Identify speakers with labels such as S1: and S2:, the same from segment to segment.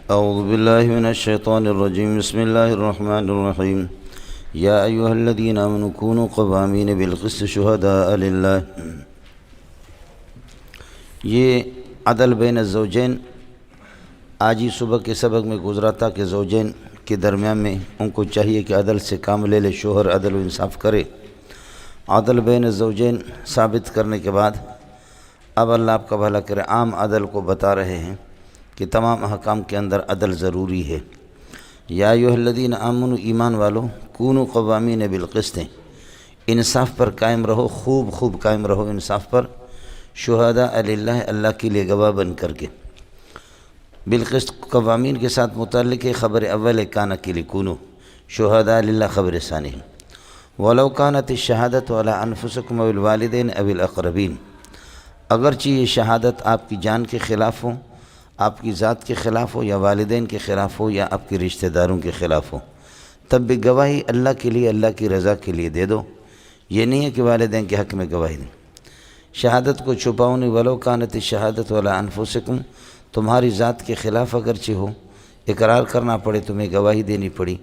S1: أعوذ بالله من الشيطان الرجيم. بسم الله الرحمن الرحيم. يا أيها الذين آمنوا كونوا قوامين بالقسط شهداء لله. یہ عدل بین الزوجین آج ہی صبح کے سبق میں گزرا تھا کہ زوجین کے درمیان میں ان کو چاہیے کہ عدل سے کام لے لے، شوہر عدل و انصاف کرے۔ عدل بین الزوجین ثابت کرنے کے بعد اب اللہ آپ کا بھلا کرے عام عدل کو بتا رہے ہیں کہ تمام احکام کے اندر عدل ضروری ہے۔ یا ایھا الذین آمنوا، ایمان والو، کونوا قوامین بالقسط، انصاف پر قائم رہو، خوب قائم رہو انصاف پر، شہداء للہ، اللہ کے لیے گواہ بن کر کے۔ بالقسط قوامین کے ساتھ متعلق ہے خبر اول کانا کے لیے کونوا، شہداء للہ خبر ثانی ہے۔ ولو کانت الشہادۃ علی انفسکم او الوالدین او الاقربین، اگرچہ یہ شہادت آپ کی جان کے خلاف ہو، آپ کی ذات کے خلاف ہو، یا والدین کے خلاف ہو، یا آپ کے رشتہ داروں کے خلاف ہو، تب بھی گواہی اللہ کے لیے، اللہ کی رضا کے لیے دے دو۔ یہ نہیں ہے کہ والدین کے حق میں گواہی دیں، شہادت کو چھپاؤ نہیں۔ ولو کانت الشہادۃ علی انفسکم، تمہاری ذات کے خلاف اگرچہ ہو، اقرار کرنا پڑے، تمہیں گواہی دینی پڑی،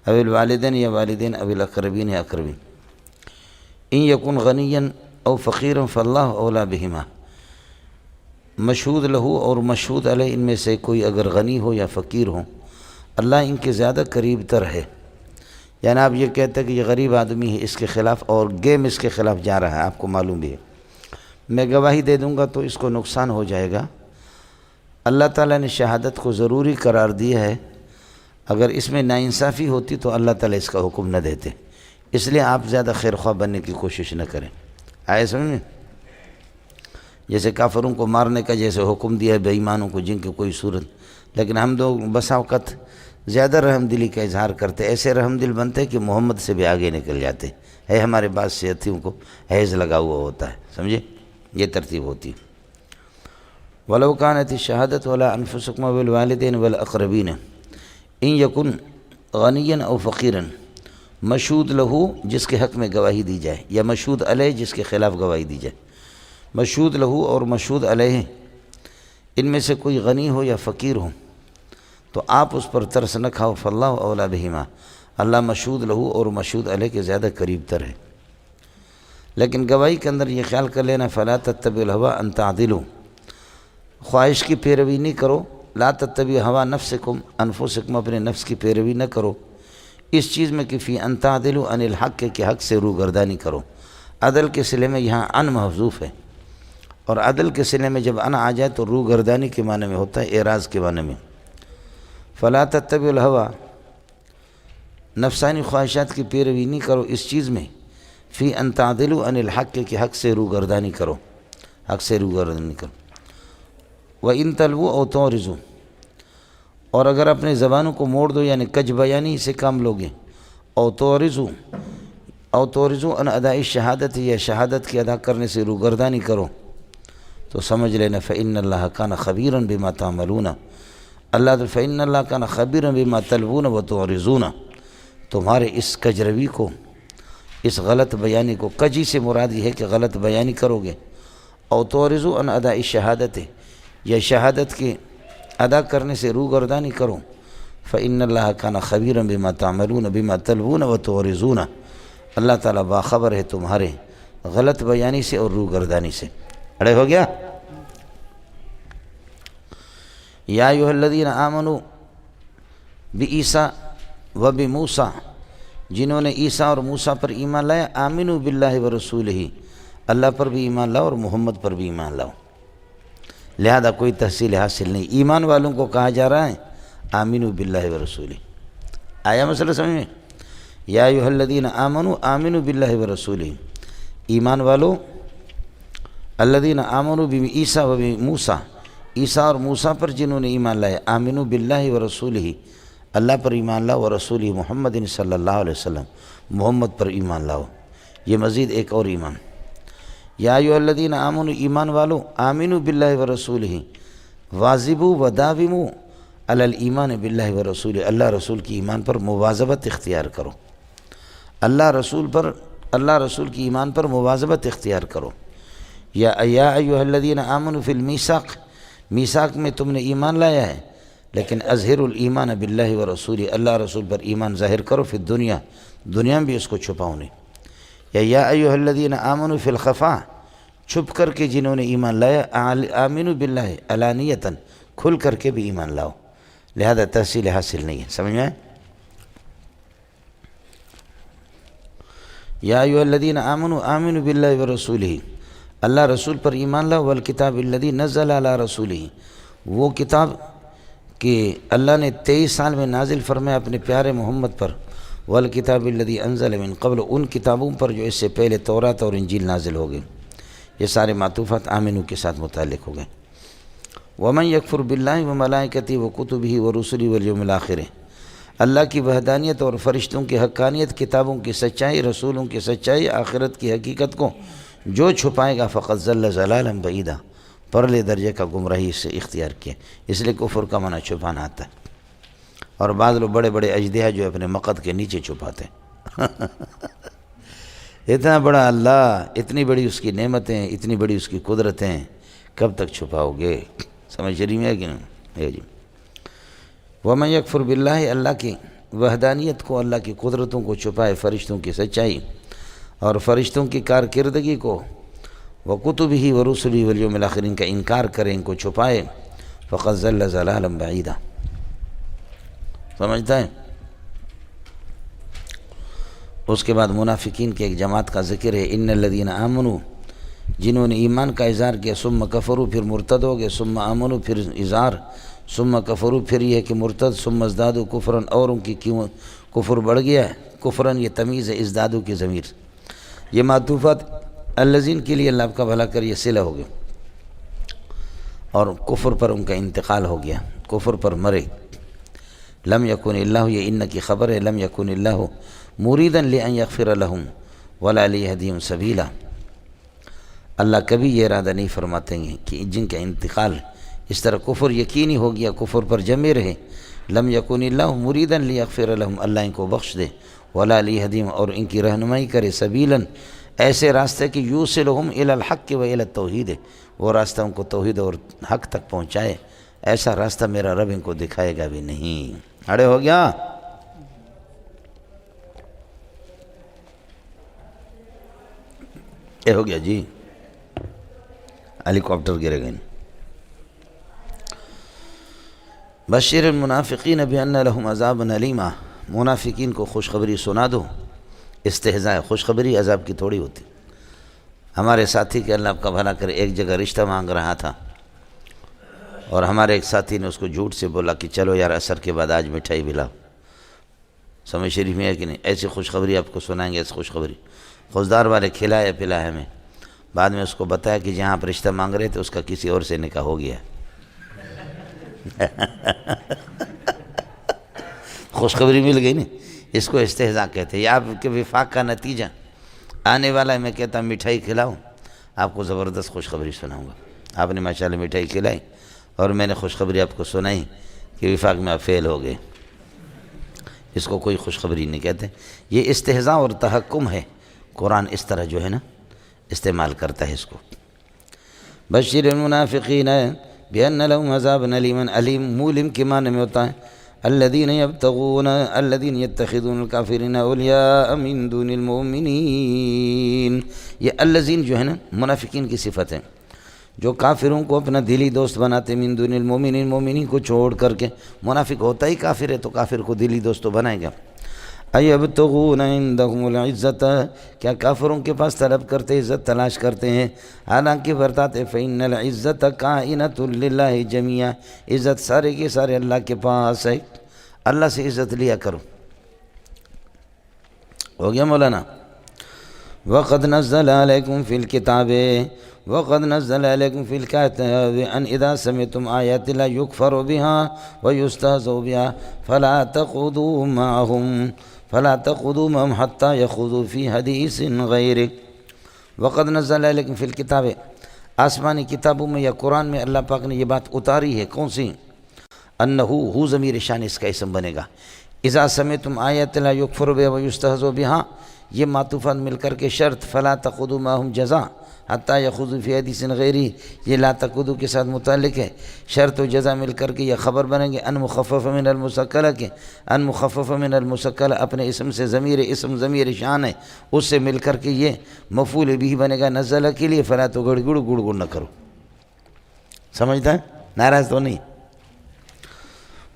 S1: او الوالدین، یا والدین، او الاقربین، یا اقربین۔ ان یکن غنیا او فقیرا فاللہ اولی بہما، مشہود لہو اور مشہود علیہ، ان میں سے کوئی اگر غنی ہو یا فقیر ہو، اللہ ان کے زیادہ قریب تر ہے۔ یعنی آپ یہ کہتے ہیں کہ یہ غریب آدمی ہے، اس کے خلاف، اور گیم اس کے خلاف جا رہا ہے، آپ کو معلوم بھی ہے، میں گواہی دے دوں گا تو اس کو نقصان ہو جائے گا۔ اللہ تعالیٰ نے شہادت کو ضروری قرار دیا ہے، اگر اس میں ناانصافی ہوتی تو اللہ تعالیٰ اس کا حکم نہ دیتے، اس لیے آپ زیادہ خیر خواہ بننے کی کوشش نہ کریں۔ آئے سمجھ میں؟ جیسے کافروں کو مارنے کا جیسے حکم دیا ہے بے ایمانوں کو، جن کی کوئی صورت، لیکن ہم لوگ بسا اوقات زیادہ رحم دلی کا اظہار کرتے، ایسے رحم دل بنتے کہ محمد سے بھی آگے نکل جاتے ہے۔ ہمارے بعض ساتھیوں کو حیض لگا ہوا ہوتا ہے، سمجھے؟ یہ ترتیب ہوتی ہے۔ وَلَوْ كَانَتِ الشَّهَادَةُ عَلَىٰ أَنفُسِكُمْ وَالْوَالِدَيْنِ وَالْأَقْرَبِينَ إِن يَكُنْ غَنِيًّا أَوْ فَقِيرًا، مشہود لہو جس کے حق میں گواہی دی جائے، یا مشہود علیہ جس کے خلاف گواہی دی جائے۔ مشہود لہو اور مشہود علیہ، ان میں سے کوئی غنی ہو یا فقیر ہو تو آپ اس پر ترس نہ کھاؤ، فاللہ اولی بہما، اللہ مشہود لہو اور مشہود علیہ کے زیادہ قریب تر ہے۔ لیکن گواہی کے اندر یہ خیال کر لینا، فلا تتبعوا الہویٰ ان تعدلوا، خواہش کی پیروی نہیں کرو، لا تتبعوا ہوا نفسکم، انفسکم، اپنے نفس کی پیروی نہ کرو اس چیز میں کہ فی ان تعدلوا عن الحق، کے حق سے روگردانی کرو۔ عدل کے صلے میں یہاں ان محذوف ہے، اور عدل کے صلے میں جب ان آ جائے تو روگردانی کے معنی میں ہوتا ہے، اعراض کے معنی میں۔ فلا تتبعوا الہویٰ، نفسانی خواہشات کی پیروی نہیں کرو اس چیز میں، فی ان تعدلوا عن الحق، کے حق سے روگردانی کرو، حق سے روگردانی کرو۔ وَإِن تَلْوُوا أَوْ تُعْرِضُوا، اور اگر اپنے زبانوں کو موڑ دو، یعنی کج بیانی سے کام لوگے، او تورزو ان اداء الشہادت، یا شہادت کی ادا کرنے سے روگردانی کرو، تو سمجھ لینا فإن اللہ کان خبیرا بما تعملون، فإن اللہ کان خبیرا بما تلوون وتعرضون، تمہارے اس کجروی کو، اس غلط بیانی کو، کجی سے مراد یہ ہے کہ غلط بیانی کرو گے، او تورزو ان اداء الشہادت، یا شہادت کے ادا کرنے سے روگردانی کرو، فإن اللہ کان خبیرا بما تعملون بما تلوون وتعرضون، اللہ تعالیٰ باخبر ہے تمہارے غلط بیانی سے اور روگردانی سے۔ اڑے ہو گیا؟ یا ایھا الذین آمنوا بعیسیٰ وبموسیٰ، جنہوں نے عیسیٰ اور موسیٰ پر ایمان لایا، آمنوا باللہ ورسولہ، اللہ پر بھی ایمان لاؤ اور محمد پر بھی ایمان لاؤ، لہذا کوئی تحصیل حاصل نہیں۔ ایمان والوں کو کہا جا رہا ہے آمنوا باللہ ورسولہ۔ آیا مسئلہ سمجھ میں؟ یا ایھا الذین آمنوا آمنوا باللہ ورسولہ، ایمان والو، الذین آمنوا بعیسیٰ وبموسیٰ، عیسیٰ اور موسیٰ پر جنہوں نے ایمان لایا، آمنوا باللہ ورسولہ، اللہ پر ایمان لاؤ، ورسولہ محمد صلی اللہ علیہ وسلم، محمد پر ایمان لاؤ۔ یہ مزید ایک اور ایمان، یا ایھا الذین آمنوا، ایمان والو، آمنوا باللہ ورسولہ، واظبوا وداوموا علی الایمان باللہ ورسولہ، اللہ رسول کی ایمان پر مواظبت اختیار کرو، اللہ رسول کی ایمان پر مواظبت اختیار کرو۔ یا ایھا الذین آمنوا فی المیثاق، میثاق میں تم نے ایمان لایا ہے، لیکن اظہر الایمان باللہ و رسول، اللہ رسول پر ایمان ظاہر کرو، فی الدنیا، دنیا میں بھی اس کو چھپاؤ نہیں۔ یا ایھا الذین آمنوا فی الخفاء، چھپ کر کے جنہوں نے ایمان لایا، آمنوا باللہ علانیتاً، کھل کر کے بھی ایمان لاؤ، لہذا تحصیل حاصل نہیں ہے، سمجھ میں؟ یا ایھا الذین آمنوا آمنوا باللہ ورسولہ، اللہ رسول پر ایمان لاؤ، والکتاب الذی نزل علی رسولہ، وہ کتاب کہ اللہ نے 23 سال میں نازل فرمایا اپنے پیارے محمد پر، والکتاب الذی انزل من قبل، ان کتابوں پر جو اس سے پہلے تورات اور انجیل نازل ہو گئے۔ یہ سارے معطوفات آمنو کے ساتھ متعلق ہو گئے۔ ومن یکفر باللہ وملائکتہ وکتبہ ورسلہ والیوم الآخر، اللہ کی وحدانیت اور فرشتوں کی حقانیت، کتابوں کی سچائی، رسولوں کی سچائی، آخرت کی حقیقت کو جو چھپائے گا فقط ضل ضلالا بعیدا، پرلے درجے کا گمراہی سے اختیار کیا۔ اس لیے کفر کا معنی چھپانا آتا ہے، اور بعض لوگ بڑے بڑے اجدہا جو اپنے مقد کے نیچے چھپاتے ہیں۔ اتنا بڑا اللہ، اتنی بڑی اس کی نعمتیں، اتنی بڑی اس کی قدرتیں، کب تک چھپاؤ گے؟ سمجھ رہی میں ہے کہ نہیں؟ جی وَمَن یکفر باللہ، اللہ کی وحدانیت کو، اللہ کی قدرتوں کو چھپائے، فرشتوں کی سچائی اور فرشتوں کی کارکردگی کو، وَکُتُبِهِ وَرُسُلِهِ وَالْيَوْمِ الْآخِرِ، ان کا انکار کرے، ان کو چھپائے، فَقَدْ ضَلَّ ضَلَالًا بَعِيدًا، سمجھتا ہے؟ اس کے بعد منافقین کی ایک جماعت کا ذکر ہے، ان الذین آمنوا، جنہوں نے ایمان کا اظہار کیا، ثم کفروا، پھر مرتد ہو گئے، ثم آمنوا، پھر اظہار، ثم کفروا، پھر یہ کہ مرتد، ثم ازدادوا کفراً، اور ان کی کیوں کفر بڑھ گیا ہے، کفراً یہ تمیز ہے ازدادوا کی ضمیر، یہ معطوفات الذین کے لیے اللہ آپ کا بھلا کر، یہ صلہ ہو گیا، اور کفر پر ان کا انتقال ہو گیا، کفر پر مرے۔ لم یکن اللہ، یہ ان کی خبر ہے، لم یکن اللہ مریدا لان یغفر لهم ولا لیہدیہم سبیلا، اللہ کبھی یہ ارادہ نہیں فرماتے ہیں کہ جن کا انتقال اس طرح کفر یقینی ہو گیا، کفر پر جمے رہے، لم یکن اللہ مریدا لیغفر لهم، اللہ ان کو بخش دے، ولا لیہدیہم، اور ان کی رہنمائی کرے، سبیلا، ایسے راستے کہ یوصلہم الی الحق و الی التوحید، وہ راستہ ان کو توحید اور حق تک پہنچائے، ایسا راستہ میرا رب ان کو دکھائے گا بھی نہیں۔ اڑے ہو گیا؟ یہ ہو گیا جی، ہیلی کاپٹر گرے گئے۔ بشر المنافقین بان لهم عذابا الیما، منافقین کو خوشخبری سنا دو، استہزاء، خوشخبری عذاب کی تھوڑی ہوتی۔ ہمارے ساتھی کے اللہ آپ کا بھلا کرے، ایک جگہ رشتہ مانگ رہا تھا، اور ہمارے ایک ساتھی نے اس کو جھوٹ سے بولا کہ چلو یار عصر کے بعد آج مٹھائی بلاؤ، سمجھ شریف میں ہے کہ نہیں؟ ایسی خوشخبری آپ کو سنائیں گے، ایسی خوشخبری خوشدار والے کھلائے پلائے ہمیں، بعد میں اس کو بتایا کہ جہاں آپ رشتہ مانگ رہے تھے اس کا کسی اور سے نکاح ہو گیا۔ خوشخبری مل گئی نا، اس کو استہزاء کہتے ہیں، یہ آپ کے وفاق کا نتیجہ آنے والا ہے۔ میں کہتا ہوں مٹھائی کھلاؤں، آپ کو زبردست خوشخبری سناؤں گا۔ آپ نے ماشاءاللہ مٹھائی کھلائی اور میں نے خوشخبری آپ کو سنائی کہ وفاق میں آپ فیل ہو گئے، اس کو کوئی خوشخبری نہیں کہتے، یہ استہزاء اور تحکم ہے۔ قرآن اس طرح جو ہے نا استعمال کرتا ہے اس کو۔ بشر المنافقین بان لهم عذابا الیما، علیم مولم کے معنی میں ہوتا ہے الذین یتخذون الکافرین اولیاء من دون المؤمنین، یہ الذین جو ہے نا منافقین کی صفت ہے، جو کافروں کو اپنا دلی دوست بناتے، من دون المؤمنین، مومنین کو چھوڑ کر کے۔ منافق ہوتا ہی کافر ہے تو کافر کو دلی دوست تو بنائے گا۔ ایبتغون عندهم العزت، کیا کافروں کے پاس طلب کرتے، عزت تلاش کرتے ہیں، حالانکہ برتاتے فإن العزت کائنۃ للہ جمیعا، عزت سارے کے سارے اللہ کے پاس ہے، اللہ سے عزت لیا کرو۔ ہو گیا مولانا؟ وقد نزل علیکم فی الکتاب، وقد نزل علیکم فی الکتاب ان اذا سمعتم آیات اللہ یکفر بها ویستہزأ بها فلا تقعدوا معهم حتى يخوضوا في حديث غيره۔ وقد نزل علیکم فی الکتاب، آسمانی کتابوں میں یا قرآن میں اللہ پاک نے یہ بات اتاری ہے، کون سی؟ انہو ضمیر شان اس کا اسم بنے گا، اذا سمعتم آیات اللہ یکفر بها ویستہزأ بها، یہ معطوفات مل کر کے شرط، فلا تقعدوا معهم جزا حتیٰ یخوضوا فی حدیث غیرہ، یہ لا تقعدوا کے ساتھ متعلق ہے، شرط و جزا مل کر کے یہ خبر بنیں گے ان مخفف من المثقلہ کے، ان مخفف من المثقلہ اپنے اسم سے ضمیر شان ہے، اس سے مل کر کے یہ مفعول بھی بنے گا نزلہ کے لیے، فلا تو گڑ گڑ نہ کرو، سمجھتا ہے؟ ناراض تو نہیں؟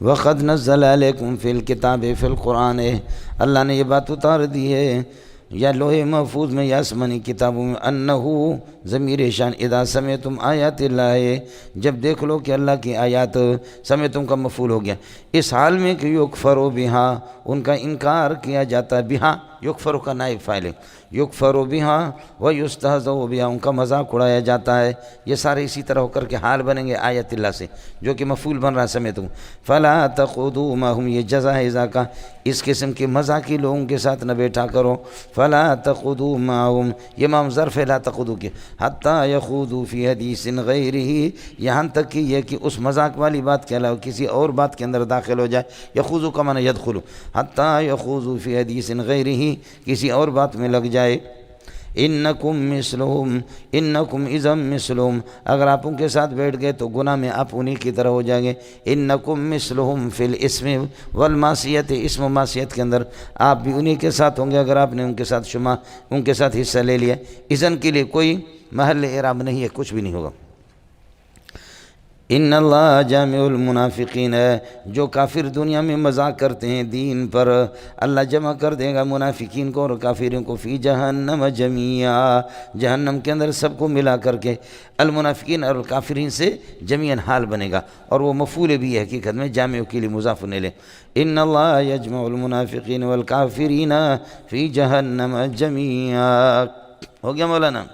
S1: وَقَدْ نَزَّلَ عَلَيْكُمْ فِي الْكِتَابِ فِي الْقُرْآنِ، اللہ نے یہ بات اتار دی ہے یا لوح محفوظ میں یا آسمانی کتابوں میں، انہو ضمیر شان اذا سمعتم آیات اللہ، جب دیکھ لو کہ اللہ کی آیات، سمعتم کا مفعول ہو گیا اس حال میں کہ یکفر بہا، ان کا انکار کیا جاتا ہے، بہا یکفر کا نائب فاعل ہے، یکفر بہا ویستہزأ بہا، ان کا مذاق اڑایا جاتا ہے، یہ سارے اسی طرح ہو کر کے حال بنیں گے آیت اللہ سے جو کہ مفعول بن رہا سمعتم، فلا تقعدوا معهم، یہ جزا ہے اذا کا، اس قسم کے مذاقی لوگوں کے ساتھ نہ بیٹھا کرو، فلا تقعدوا معهم، یہ مام ظرف لا تقعدوا کے، حتی یخوضوا فی حدیث غیرہ، یہاں تک کہ یہ کہ اس مذاق والی بات کے علاوہ کسی اور بات کے اندر داخل ہو جائے، یخوضوا کا معنی یدخلوا، حتی یخوضوا فی حدیث غیرہ، کسی اور بات میں لگ جائے، انکم مثلہم، انکم اذا مثلہم، اگر آپ ان کے ساتھ بیٹھ گئے تو گناہ میں آپ انہی کی طرح ہو جائیں گے، انکم مثلہم فی الاسم والمعصیت، اسم و معصیت کے اندر آپ بھی انہی کے ساتھ ہوں گے اگر آپ نے ان کے ساتھ حصہ لے لیا، اذن کے لیے کوئی محل اعراب نہیں ہے، کچھ بھی نہیں ہوگا۔ ان اللہ جامع المنافقین، جو کافر دنیا میں مذاق کرتے ہیں دین پر، اللہ جمع کر دے گا منافقین کو اور کافروں کو فی جہنم جمیعا، جہنم کے اندر سب کو ملا کر کے، المنافقین اور الکافرین سے جمیعاً حال بنے گا، اور وہ مفعول بھی ہے حقیقت میں، جامع کے لیے مضاف الیہ، ان اللہ یجمع المنافقین والکافرین فی جہنم جمیعا۔ ہو گیا مولانا؟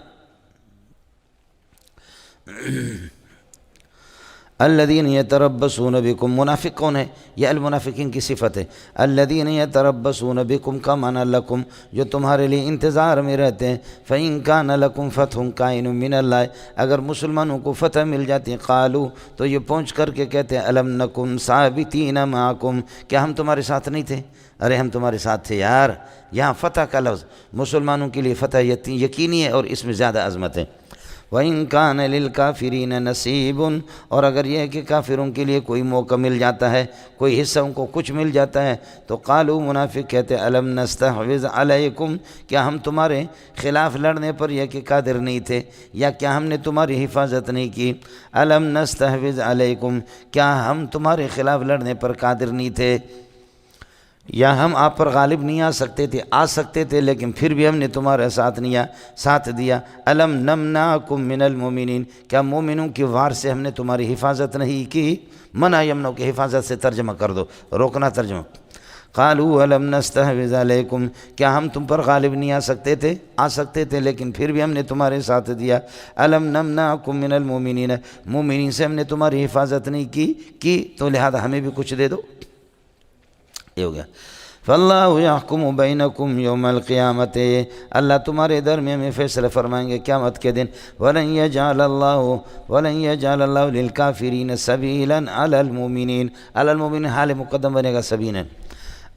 S1: الذین یتربصون بکم، منافق کون ہے؟ یہ المنافقین کی صفت ہے، الذین یتربصون بکم کا معنی لکم، جو تمہارے لیے انتظار میں رہتے ہیں، فإن کان لکم فتح کائن من اللہ، اگر مسلمانوں کو فتح مل جاتی قالوا، تو یہ پہنچ کر کے کہتے ہیں الم نکن ثابتین معکم، کیا ہم تمہارے ساتھ نہیں تھے؟ ارے ہم تمہارے ساتھ تھے یار۔ یہاں فتح کا لفظ مسلمانوں کے لیے فتح یقینی ہے اور اس میں زیادہ عظمت ہے۔ وَإِن كَانَ لِلْكَافِرِينَ نَصِيبٌ، اور اگر یہ ہے کہ کافروں کے لیے کوئی موقع مل جاتا ہے، کوئی حصہ ان کو کچھ مل جاتا ہے، تو قالوا، منافق کہتے الم نستحوذ علیکم، کیا ہم تمہارے خلاف لڑنے پر یہ کہ قادر نہیں تھے، یا کیا ہم نے تمہاری حفاظت نہیں کی، الم نستحوذ علیکم، کیا ہم تمہارے خلاف لڑنے پر قادر نہیں تھے، یا ہم آپ پر غالب نہیں آ سکتے تھے لیکن پھر بھی ہم نے تمہارا ساتھ دیا، الم نمنعکم من المؤمنین، کیا مومنوں کی وار سے ہم نے تمہاری حفاظت نہیں کی، منع یمنع کی حفاظت سے ترجمہ کر دو، روکنا ترجمہ، قالوا الم نستحوذ علیکم، کیا ہم تم پر غالب نہیں آ سکتے تھے لیکن پھر بھی ہم نے تمہارے ساتھ دیا، الم نمنعکم من المؤمنین، مومنین سے ہم نے تمہاری حفاظت نہیں کی تو لہذا ہمیں بھی کچھ دے دو، یہ ہو گیا۔ فاللہ یحکم بینکم یوم القیامت، اللہ تمہارے درمیان میں فیصلہ فرمائیں گے قیامت کے دن، ولن یجعل اللہ للکافرین سبیلا علی المؤمنین، حال مقدم بنے گا سبیلا،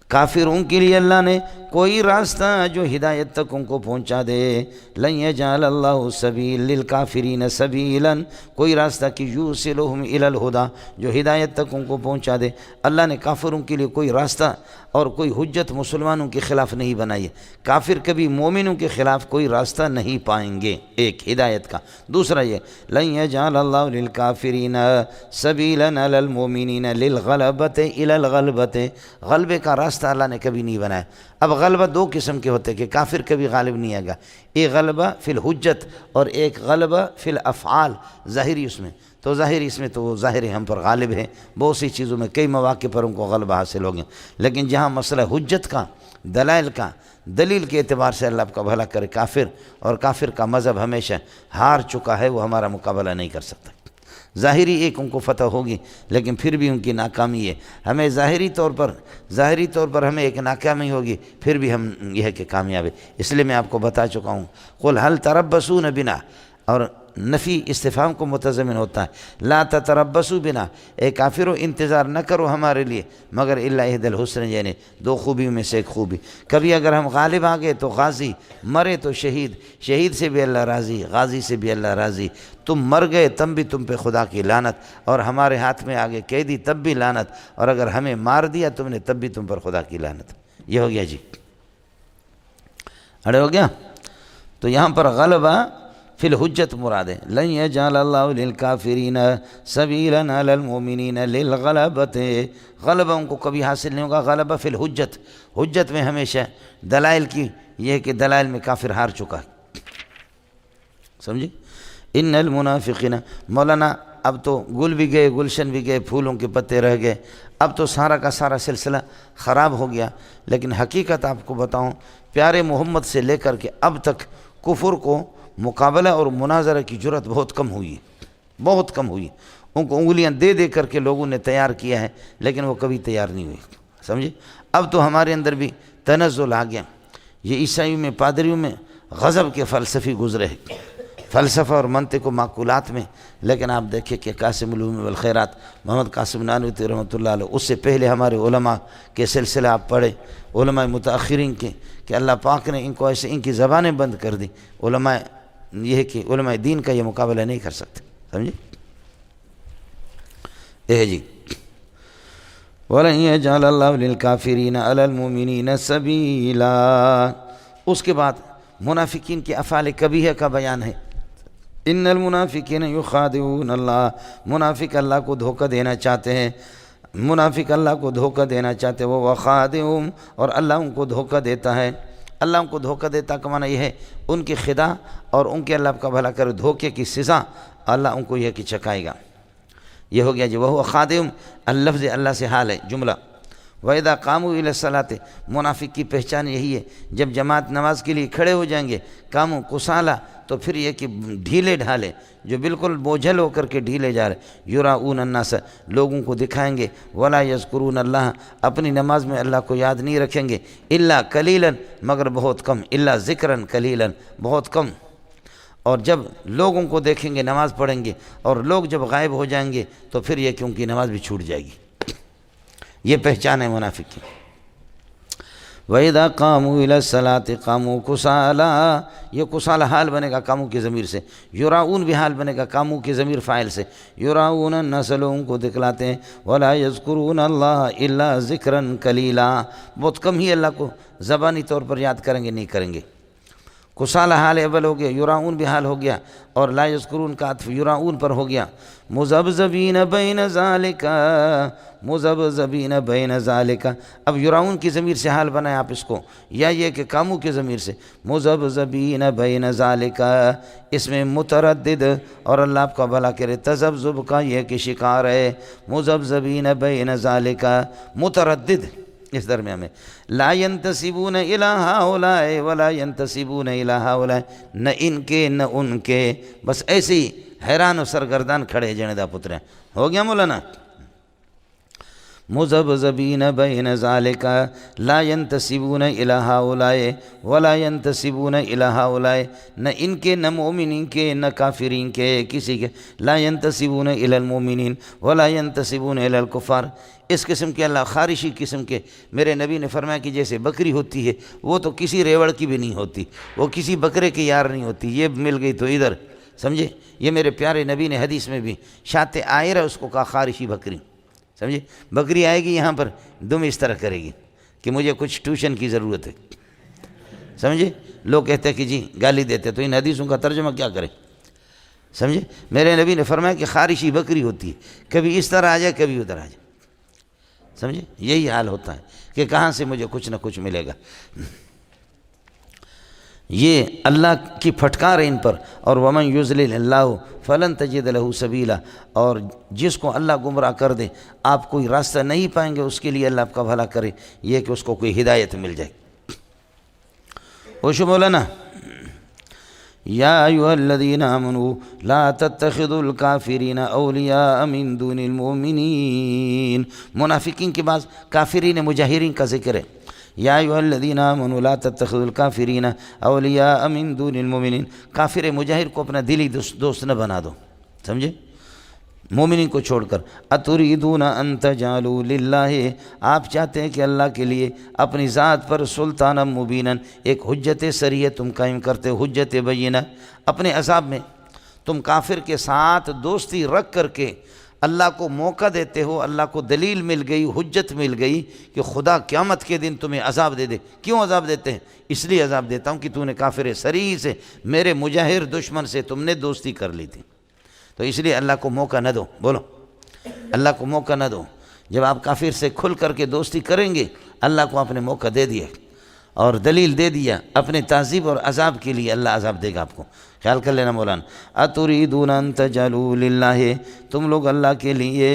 S1: کافروں کے لیے اللہ نے کوئی راستہ جو ہدایت تک ان کو پہنچا دے، لن یجعل اللہ سبیل للکافرین سبیلا، کوئی راستہ کہ یوصلہم الی الہدی، جو ہدایت تک ان کو پہنچا دے، اللہ نے کافروں کے لیے کوئی راستہ اور کوئی حجت مسلمانوں کے خلاف نہیں بنائی ہے، کافر کبھی مومنوں کے خلاف کوئی راستہ نہیں پائیں گے، ایک ہدایت کا، دوسرا یہ لن یجعل اللہ للکافرین سبیلا علی المؤمنین للغلبۃ الی الغلبۃ، غلبے کا راستہ اللہ نے کبھی نہیں بنایا۔ اب غلبہ دو قسم کے ہوتے کہ کافر کبھی غالب نہیں آئے گا، ایک غلبہ فی الحجت اور ایک غلبہ فی الافعال، ظاہری اس میں، تو ظاہری اس میں تو وہ ظاہر ہم پر غالب ہے، بہت سی چیزوں میں کئی مواقع پر ان کو غلبہ حاصل ہو گیا، لیکن جہاں مسئلہ حجت کا، دلائل کا، دلیل کے اعتبار سے اللہ کا بھلا کرے، کافر اور کافر کا مذہب ہمیشہ ہار چکا ہے، وہ ہمارا مقابلہ نہیں کر سکتا، ظاہری ایک ان کو فتح ہوگی لیکن پھر بھی ان کی ناکامی ہے، ہمیں ظاہری طور پر ہمیں ایک ناکامی ہوگی پھر بھی ہم یہ ہے کہ کامیاب ہے، اس لیے میں آپ کو بتا چکا ہوں قل هل تربصون بنا، اور نفی استفہام کو متضمن ہوتا ہے۔ لا تتربصوا بنا، اے کافرو انتظار نہ کرو ہمارے لیے مگر الا احدی الحسنین، دو خوبیوں میں سے ایک خوبی۔ کبھی اگر ہم غالب آ گئے تو غازی، مرے تو شہید، شہید سے بھی اللہ راضی، غازی سے بھی اللہ راضی۔ تم مر گئے تب بھی تم پہ خدا کی لعنت، اور ہمارے ہاتھ میں آگے قیدی تب بھی لعنت، اور اگر ہمیں مار دیا تم نے تب بھی تم پر خدا کی لعنت۔ یہ ہو گیا جی، اڑے ہو گیا۔ تو یہاں پر غلبہ فی الحجت مراد ہے۔ لن یجعل اللہ للکافرین سبیلا علی المؤمنین للغلبۃ، غلبہ ان کو کبھی حاصل نہیں ہوگا، غلبہ فی الحجت، حجت میں ہمیشہ دلائل کی، یہ ہے کہ دلائل میں کافر ہار چکا ہے، سمجھے۔ ان المنافقین، مولانا اب تو گل بھی گئے، گلشن بھی گئے، پھولوں کے پتے رہ گئے، اب تو سارا کا سارا سلسلہ خراب ہو گیا۔ لیکن حقیقت آپ کو بتاؤں، پیارے محمد سے لے کر کے اب تک کفر کو مقابلہ اور مناظرہ کی جرأت بہت کم ہوئی ہے، بہت کم ہوئی۔ ان کو انگلیاں دے دے کر کے لوگوں نے تیار کیا ہے، لیکن وہ کبھی تیار نہیں ہوئی، سمجھے۔ اب تو ہمارے اندر بھی تنزل آ گیا۔ یہ عیسائیوں میں، پادریوں میں غضب کے فلسفی گزرے ہیں، فلسفہ اور منطق و معقولات میں۔ لیکن آپ دیکھیں کہ قاسم العلوم والخیرات محمد قاسم نانوتوی رحمۃ اللہ علیہ، اس سے پہلے ہمارے علماء کے سلسلہ آپ پڑھیں، علماء متاخرین کے، کہ اللہ پاک نے ان کو ایسے ان کی زبانیں بند کر دی۔ علماء یہ ہے کہ علماء دین کا یہ مقابلہ نہیں کر سکتے، سمجھے۔ جی وَلَن يَجْعَلَ اللَّهُ لِلْكَافِرِينَ عَلَى الْمُؤْمِنِينَ سَبِيلًا۔ اس کے بعد منافقین کے افعال کبیحہ کا بیان ہے۔ ان المنافقین یخادعون اللہ، منافق اللہ کو دھوکہ دینا چاہتے ہیں، منافق اللہ کو دھوکہ دینا چاہتے ہیں، وہ وخادعهم، اور اللہ ان کو دھوکہ دیتا ہے۔ اللہ ان کو دھوکہ دیتا کا معنی یہ ہے ان کی خدا اور ان کے اللہ کا بھلا کرے دھوکے کی سزا اللہ ان کو یہ کہ چکائے گا۔ یہ ہو گیا جی وہو خادم، اللفظ اللہ سے حال ہے جملہ۔ وَإِذَا قَامُوا إِلَى الصَّلَاةِ، منافق کی پہچان یہی ہے، جب جماعت نماز کے لیے کھڑے ہو جائیں گے قاموا کسالى، تو پھر یہ کہ ڈھیلے ڈھالے، جو بالکل بوجھل ہو کر کے ڈھیلے جا رہے، یراؤون الناس، لوگوں کو دکھائیں گے، ولا یذکرون اللہ، اپنی نماز میں اللہ کو یاد نہیں رکھیں گے، الا قلیلا، مگر بہت کم، الا ذکرا قلیلا، بہت کم۔ اور جب لوگوں کو دیکھیں گے نماز پڑھیں گے، اور لوگ جب غائب ہو جائیں گے تو پھر یہ کہ ان کی نماز بھی چھوٹ جائے گی۔ یہ پہچان ہے منافق کی۔ وَإِذَا قَامُوا إِلَى الصَّلَاةِ قَامُوا كُسَالَىٰ، یہ کسالہ حال بنے گا قاموا کی ضمیر سے، یراؤون بھی حال بنے گا قاموا کی ضمیر فاعل سے، یراؤون الناس، لوگوں کو دکھلاتے ہیں، وَلَا يَذْكُرُونَ اللَّهَ إِلَّا ذِكْرًا قَلِيلًا، بہت کم ہی اللہ کو زبانی طور پر یاد کریں گے، نہیں کریں گے۔ کسالہ حال اول ہو گیا، یراؤون بھی حال ہو گیا، اور لا یذکرون کا عطف یراؤون پر ہو گیا۔ مذبذبین بین ذالک، مذبذبین بین ذالک، اب یراؤون کی ضمیر سے حال بنائیں آپ اس کو، یا یہ کہ قاموا کی ضمیر سے، مذبذبین بین ذالک، اس میں متردد، اور اللہ آپ کا بھلا کرے تذبذب کا یہ کہ شکار ہے، مذبذبین بین ذالک، متردد اس درمیان میں، لا ینتسبون الی ہؤلاء ولا ینتسبون الی ہؤلاء، نہ ان کے نہ ان کے، بس ایسے ہی حیران و سرگردان کھڑے جنے دا پترے۔ ہو گیا مولانا؟ مذبذبین بین ذالک لا ینتسبون الی ہؤلاء ولا ینتسبون الی ہؤلاء، نہ ان کے نہ مومنین کے نہ کافرین کے کسی کے، لا ینتسبون الی المومنین ولا ینتسبون الی الکفار، اس قسم کے اللہ خارشی قسم کے، میرے نبی نے فرمایا کہ جیسے بکری ہوتی ہے وہ تو کسی ریوڑ کی بھی نہیں ہوتی، وہ کسی بکرے کی یار نہیں ہوتی، یہ مل گئی تو ادھر، سمجھے۔ یہ میرے پیارے نبی نے حدیث میں بھی شاۃ عائرہ اس کو کہا خارشی بکری، سمجھے۔ بکری آئے گی یہاں پر دم اس طرح کرے گی کہ مجھے کچھ ٹیوشن کی ضرورت ہے، سمجھے۔ لوگ کہتے ہیں کہ جی گالی دیتے، تو ان حدیثوں کا ترجمہ کیا کریں، سمجھے۔ میرے نبی نے فرمایا کہ خارشی بکری ہوتی ہے، کبھی اس طرح آ جائے کبھی ادھر آ جائے، سمجھے۔ یہی حال ہوتا ہے کہ کہاں سے مجھے کچھ نہ کچھ ملے گا۔ یہ اللہ کی پھٹکار ہے ان پر، اور ومن یضلل اللہ فلن تجد له سبیلا، اور جس کو اللہ گمراہ کر دے آپ کوئی راستہ نہیں پائیں گے اس کے لیے، اللہ آپ کا بھلا کرے، یہ کہ اس کو کوئی ہدایت مل جائے۔ ہوشو مولانا، یا ایھا الذین آمنوا لا تتخذوا الکافرین اولیاء من دون المؤمنین، منافقین کے بعد کافرین مجاہرین کا ذکر ہے۔ یا ایھا الذین آمنوا لا تتخذوا الکافرین اولیاء من دون المؤمنین، کافر مجاہر کو اپنا دلی دوست نہ بنا دو، سمجھے، مومنین کو چھوڑ کر۔ اتریدون ان تجعلوا للہ، آپ چاہتے ہیں کہ اللہ کے لیے اپنی ذات پر سلطانا مبینا، ایک حجت صریح تم قائم کرتے ہو، حجت بینہ اپنے عذاب میں۔ تم کافر کے ساتھ دوستی رکھ کر کے اللہ کو موقع دیتے ہو، اللہ کو دلیل مل گئی، حجت مل گئی کہ خدا قیامت کے دن تمہیں عذاب دے دے۔ کیوں عذاب دیتے ہیں؟ اس لیے عذاب دیتا ہوں کہ تو نے کافر صریح سے، میرے مجاہر دشمن سے تم نے دوستی کر لی تھی، تو اس لیے اللہ کو موقع نہ دو۔ بولو، اللہ کو موقع نہ دو۔ جب آپ کافر سے کھل کر کے دوستی کریں گے، اللہ کو آپ نے موقع دے دیا اور دلیل دے دیا، اپنے تعذیب اور عذاب کے لیے اللہ عذاب دے گا آپ کو۔ خیال کر لینا مولانا۔ اتریدون ان تجعلوا للہ، تم لوگ اللہ کے لیے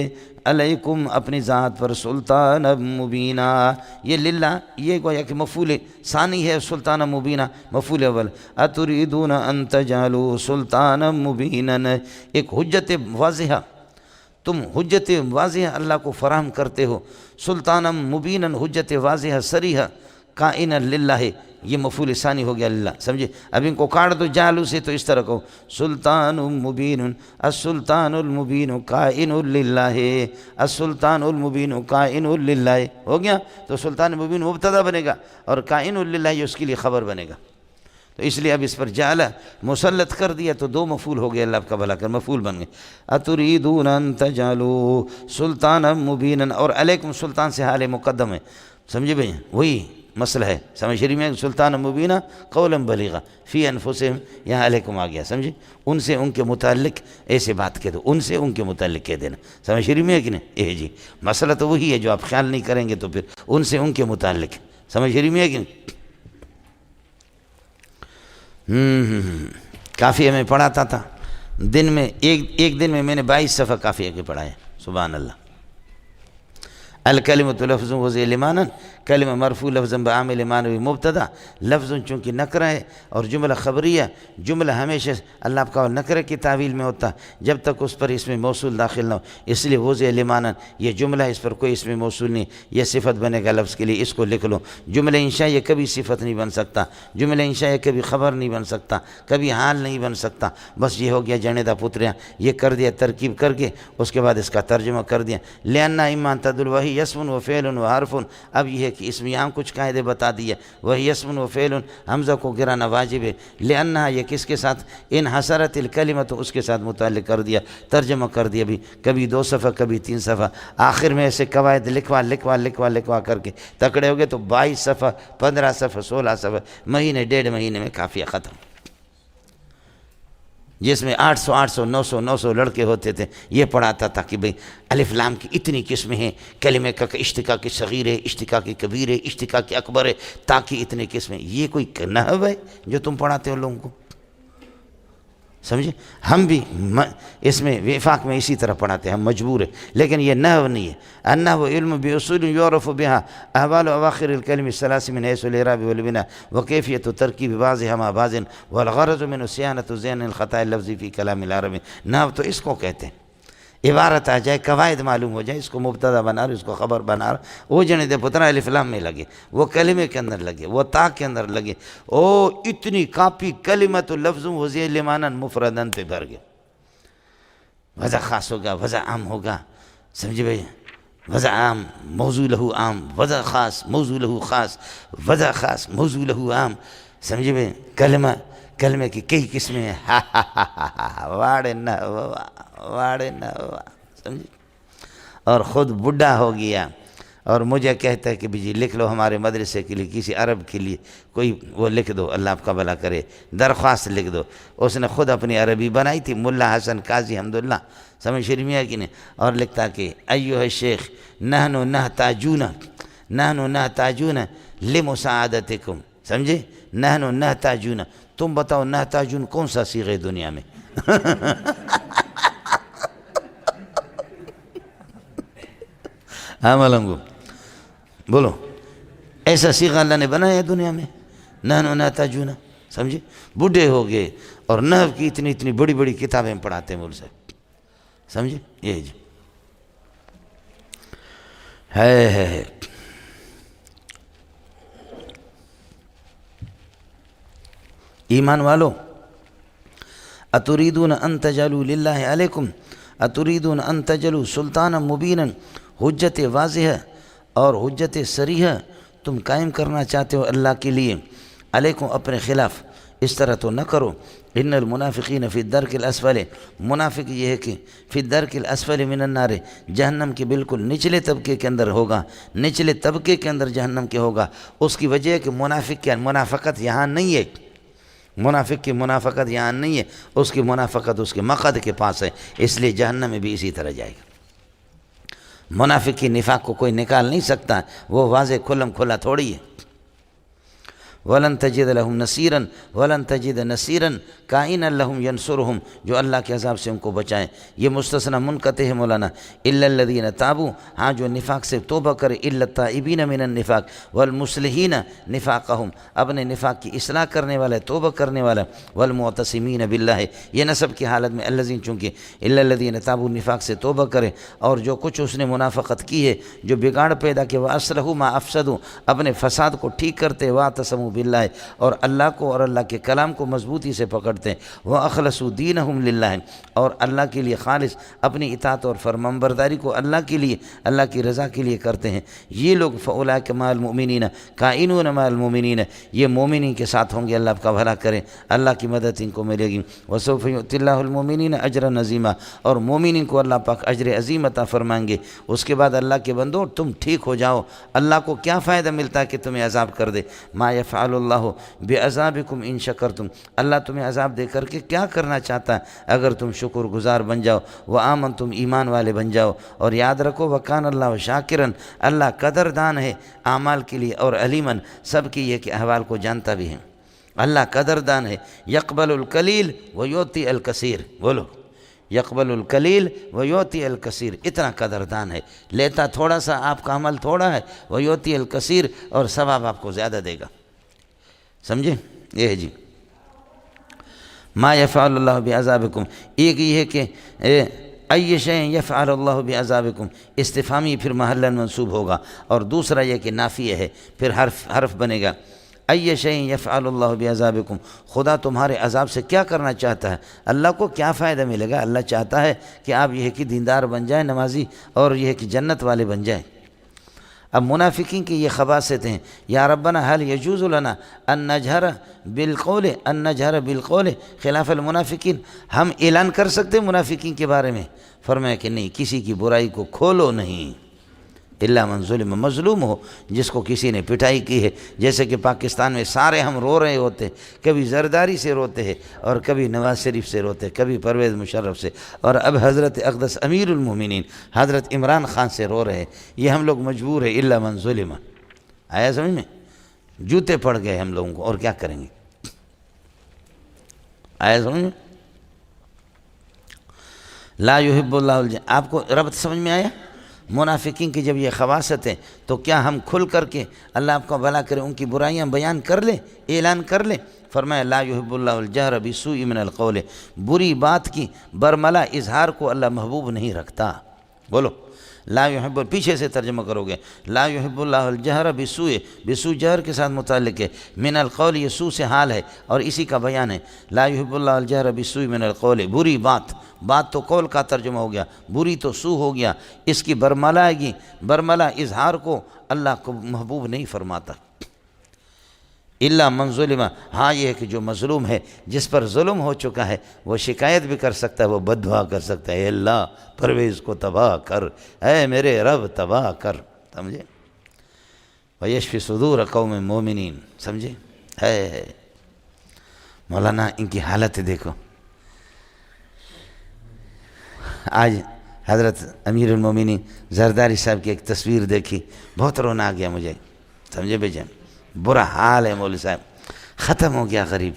S1: علیکم اپنی ذات پر سلطان مبینہ، یہ للہ یہ گویا کہ مفعول ثانی ہے، سلطان مبینہ مفعول اول۔ اتریدون ان تجعلوا سلطان مبینا، ایک حجت واضحہ، تم حجت واضح اللہ کو فراہم کرتے ہو، سلطان مبینا حجت واضح صریحہ، کائنا للہ، یہ مفعول ثانی ہو گیا للہ، سمجھے۔ اب ان کو کاٹ دو جعلوا سے، تو اس طرح کہو سلطان مبین، السلطان المبین کائن للہ، السلطان المبین کائن للہ، ہو گیا۔ تو سلطان مبین مبتدا بنے گا اور کائن للہ یہ اس کے لیے خبر بنے گا، تو اس لیے اب اس پر جعل مسلط کر دیا تو دو مفعول ہو گئے، اللہ آپ کا بھلا کر مفعول بن گئے۔ اتریدون ان تجعلوا سلطانا مبینا، اور علیکم سلطان سے حال مقدم ہے، سمجھے بھئی، وہی مسئلہ ہے، سمجھ شریف میں سلطان مبینہ قولا بلیغا فی انفسہم، یہاں علیکم آ گیا، سمجھے، ان سے ان کے متعلق ایسے بات کہہ دو، ان سے ان کے متعلق کہہ دینا، سمجھ شریف میں ہے کہ نہیں؟ جی مسئلہ تو وہی ہے، جو آپ خیال نہیں کریں گے تو پھر ان سے ان کے متعلق، سمجھ شریف میں ہے کہ نہیں؟ کافیہ میں پڑھاتا تھا، دن میں ایک دن میں نے 22 صفحہ کافیہ کے پڑھائے، سبحان اللہ۔ الکلمۃ لفظ وضع لمانا، کلمہ مرفوع لفظ بعامل معنوی مبتدا، لفظ چونکہ نکرہ ہے اور جملہ خبریہ، جملہ ہمیشہ اللہ کا نکرہ کی تعویل میں ہوتا ہے جب تک اس پر اسم موصول داخل نہ ہو، اس لیے وضع لمانا یہ جملہ، اس پر کوئی اسم موصول نہیں، یہ صفت بنے گا لفظ کے لیے، اس کو لکھ لو۔ جملہ انشاء یہ کبھی صفت نہیں بن سکتا، جملہ انشاء یہ کبھی خبر نہیں بن سکتا، کبھی حال نہیں بن سکتا، بس یہ ہو گیا جنیدہ پتریاں، یہ کر دیا ترکیب کر کے، اس کے بعد اس کا ترجمہ کر دیا۔ لأن اما تدل وہی اسم و فعل و حرف، اب یہ ہے کہ اس میں یہاں کچھ قاعدے بتا دیا، وہی اسم و فعل، حمزہ کو گرانا واجب ہے، لأنہا یہ کس کے ساتھ، ان حسرت الکلمہ، تو اس کے ساتھ متعلق کر دیا، ترجمہ کر دیا بھی، کبھی 2 صفحہ کبھی 3 صفحہ، آخر میں ایسے قواعد لکھوا کر کے تکڑے ہو گئے تو 22 صفحہ 15 صفحہ 16 صفحہ، مہینے 1.5 مہینے میں کافیہ ختم، جس میں 800 900 لڑکے ہوتے تھے۔ یہ پڑھاتا تھا کہ بھئی الف لام کی اتنی قسمیں ہیں، کلمے کا اشتقاق صغیر ہے، اشتقاق کبیر ہے، اشتقاق اکبر ہے، تاکہ اتنے قسمیں، یہ کوئی نحو ہے جو تم پڑھاتے ہو لوگوں کو، سمجھے۔ ہم بھی اس میں وفاق میں اسی طرح پڑھاتے ہیں، ہم مجبور ہیں، لیکن یہ نحو نہیں ہے۔ النحو علم باصول یعرف بها احوال اواخر الکلم الثلاث من حيث الاعراب والبناء وكيفيه ترکیب بعضها مع بعض والغرض من صيانه ذهن الخطا اللفظي في كلام العرب۔ نحو تو اس کو کہتے ہیں، عبارت آ جائے، قواعد معلوم ہو جائے، اس کو مبتدا بنا رہا، اس کو خبر بنا رہا، وہ جنے دے پترا الف لام میں لگے، وہ کلمے کے اندر لگے، وہ تا کے اندر لگے، او اتنی کاپی کلمۃ لفظ وضع لمانا مفردن پہ بھر گئے۔ وضع خاص ہوگا، وضع عام ہوگا، سمجھے بھائی، وضع عام موضوع لہو عام، وضع خاص موضوع لہو خاص، وضع خاص موضوع لہو عام، سمجھے بھائی، کلمے کی کئی قسمیں ہیں، واڑے نہ سمجھے، اور خود بڈھا ہو گیا اور مجھے کہتا ہے کہ جی لکھ لو ہمارے مدرسے کے لیے، کسی عرب کے لیے کوئی وہ لکھ دو، اللہ آپ کا بھلا کرے، درخواست لکھ دو۔ اس نے خود اپنی عربی بنائی تھی، ملا حسن قاضی حمداللہ، سمجھ شریف میں ہے کہ نہیں، اور لکھتا کہ ایھا الشیخ نحن نحتاجون لمساعدتکم، سمجھے، نحن نحتاجون، تم بتاؤ نحتاجون کون سا صیغہ ہے دنیا میں؟ ہاں ملنگو بولو، ایسا صیغہ اللہ نے بنایا ہے دنیا میں؟ نحن نحتاجون، سمجھے، بوڑھے ہو گئے اور نحو کی اتنی بڑی بڑی کتابیں پڑھاتے ہیں مول صاحب، سمجھے، یہ جی ہے۔ ایمان والو، اتریدون ان تجعلوا للہ علیکم، اتریدون ان تجعلوا سلطانا مبینا، حجت واضح اور حجت صریح تم قائم کرنا چاہتے ہو اللہ کے لیے علیکم اپنے خلاف، اس طرح تو نہ کرو۔ ان المنافقین فی الدرک الاسفل، منافق یہ ہے کہ فی الدرک الاسفل من النار، جہنم کے بالکل نچلے طبقے کے اندر ہوگا، نچلے طبقے کے اندر جہنم کے ہوگا۔ اس کی وجہ ہے کہ منافق کیا، منافقت یہاں نہیں ہے، منافق کی منافقت یہاں نہیں ہے، اس کی منافقت اس کے مقعد کے پاس ہے، اس لیے جہنم میں بھی اسی طرح جائے گا۔ منافق کی نفاق کو کوئی نکال نہیں سکتا، وہ واضح کھلم کھلا تھوڑی ہے۔ وَلَن تَجِدَ لَهُمْ نَصِيرًا وَلَن تَجِدَ نَصِيرًا كَائِنًا لَهُمْ يَنصُرُهُمْ، جو اللہ کے عذاب سے ان کو بچائیں۔ یہ مستثنی منقطع ہے مولانا، إِلَّا الَّذِينَ تَابُوا، ہاں جو نفاق سے توبہ کرے، إِلَّا التَّائِبِينَ مِنَ النِّفَاقِ وَالْمُصْلِحِينَ نِفَاقَهُمْ، اپنے نفاق کی اصلاح کرنے والا، توبہ کرنے والا، وَالْمُعْتَصِمِينَ بِاللَّهِ، یہ نسب کی حالت میں الذین، چونکہ إِلَّا الَّذِينَ تَابُوا نفاق سے توبہ کرے، اور جو کچھ اس نے منافقت کی ہے، جو بگاڑ پیدا کیا، وَأَصْلَحُوا مَا أَفْسَدُوا، اپنے فساد کو ٹھیک کرتے، وَاعْتَصَمُوا بِاللَّهِ، اور اللہ کو اور اللہ کے کلام کو مضبوطی سے پکڑتے ہیں، وَأَخْلَصُوا دِينَهُمْ لِلَّهِ، اور اللہ کے لیے خالص اپنی اطاعت اور فرمانبرداری کو اللہ کے لیے، اللہ کی رضا کے لیے کرتے ہیں، یہ لوگ فَأُولَٰئِکَ مَعَ الْمُؤْمِنِينَ كَائِنُونَ مَعَ الْمُؤْمِنِينَ، یہ مومنین کے ساتھ ہوں گے، اللہ کا بھلا کرے، اللہ کی مدد ان کو ملے گی۔ وَسَوْفَ يُؤْتِ اللَّهُ الْمُؤْمِنِينَ أَجْرًا عَظِيمًا، اور مومنین کو اللہ پاک اجر عظیم عطا فرمائیں گے۔ اس کے بعد اللہ کے بندو تم ٹھیک ہو جاؤ، اللہ کو کیا فائدہ ملتا ہے کہ تمہیں عذاب کر دے؟ مَا يَفْعَلُ اللَّهُ بِعَذَابِكُمْ إِن شَكَرْتُمْ، اللہ تمہیں عذاب دے کر کے کیا کرنا چاہتا ہے اگر تم شکر گزار بن جاؤ، وَآمَنْتُمْ ایمان والے بن جاؤ، اور یاد رکھو وَكَانَ اللَّهُ شَاكِرًا، اللہ قدردان ہے اعمال کے لیے، اور علیماً سب کی یہ کہ احوال کو جانتا بھی ہے، اللہ قدردان ہے۔ يَقْبَلُ الْقَلِيلَ وَيُعْطِي الْكَثِيرَ، بولو يَقْبَلُ الْقَلِيلَ وَيُعْطِي الْكَثِيرَ، اتنا قدردان ہے، لیتا تھوڑا سا، آپ کا عمل تھوڑا ہے، وَيُعْطِي الْكَثِيرَ، اور ثواب آپ کو زیادہ دے گا، سمجھے؟ یہ ہے جی ما یفعل اللہ بعذابکم، ایک یہ ہے کہ ای شیء یفعل اللہ بعذابکم، استفہامی پھر محلاً منصوب ہوگا، اور دوسرا یہ کہ نافیہ ہے، پھر حرف بنے گا، ای شیء یفعل اللہ بعذابکم، خدا تمہارے عذاب سے کیا کرنا چاہتا ہے، اللہ کو کیا فائدہ ملے گا؟ اللہ چاہتا ہے کہ آپ یہ کہ دیندار بن جائیں، نمازی، اور یہ کہ جنت والے بن جائیں۔ اب منافقین کی یہ خباثت ہیں، یا ربنا هل يجوز لنا ان نجہر بالقول خلاف المنافقین، ہم اعلان کر سکتے ہیں منافقین کے بارے میں؟ فرمایا کہ نہیں، کسی کی برائی کو کھولو نہیں، الا من ظلم، مظلوم ہو جس کو کسی نے پٹائی کی ہے، جیسے کہ پاکستان میں سارے ہم رو رہے ہوتے، کبھی زرداری سے روتے ہیں، اور کبھی نواز شریف سے روتے، کبھی پرویز مشرف سے، اور اب حضرت اقدس امیر المومنین حضرت عمران خان سے رو رہے ہیں، یہ ہم لوگ مجبور ہیں، الا من ظلم، آیا سمجھ میں؟ جوتے پڑ گئے ہم لوگوں کو، اور کیا کریں گے؟ آیا سمجھ میں؟ لا يحب اللہ آپ کو ربط سمجھ میں آیا؟ منافقین کی جب یہ خواصت ہے تو کیا ہم کھل کر کے اللہ آپ کو بھلا کرے ان کی برائیاں بیان کر لیں، اعلان کر لیں؟ فرمایا لا يحب اللہ الجہر بالسوء من القول، بری بات کی برملا اظہار کو اللہ محبوب نہیں رکھتا۔ بولو لا يحب، پیچھے سے ترجمہ کرو گے، لا يحب اللہ الجہر بالسوء، بالسوء جہر کے ساتھ متعلق ہے، من القول یہ سوء سے حال ہے اور اسی کا بیان ہے، لا يحب اللہ الجہر بالسوء من القول، بری بات، بات تو قول کا ترجمہ ہو گیا، بری تو سوء ہو گیا، اس کی برملائیگی، برملا اظہار کو اللہ کو محبوب نہیں فرماتا۔ الا من ظلم، ہاں یہ ہے کہ جو مظلوم ہے، جس پر ظلم ہو چکا ہے، وہ شکایت بھی کر سکتا ہے، وہ بددعا کر سکتا ہے، اے اللہ پرویز کو تباہ کر، اے میرے رب تباہ کر، سمجھے؟ وَيَشْفِ صُدُورَ قَوْمٍ مُؤْمِنِينَ، سمجھے؟ ہے مولانا ان کی حالت دیکھو، آج حضرت امیر المومنین زرداری صاحب کی ایک تصویر دیکھی، بہت رونا آ گیا مجھے، سمجھے بھائی جان؟ برا حال ہے مولوی صاحب، ختم ہو گیا غریب۔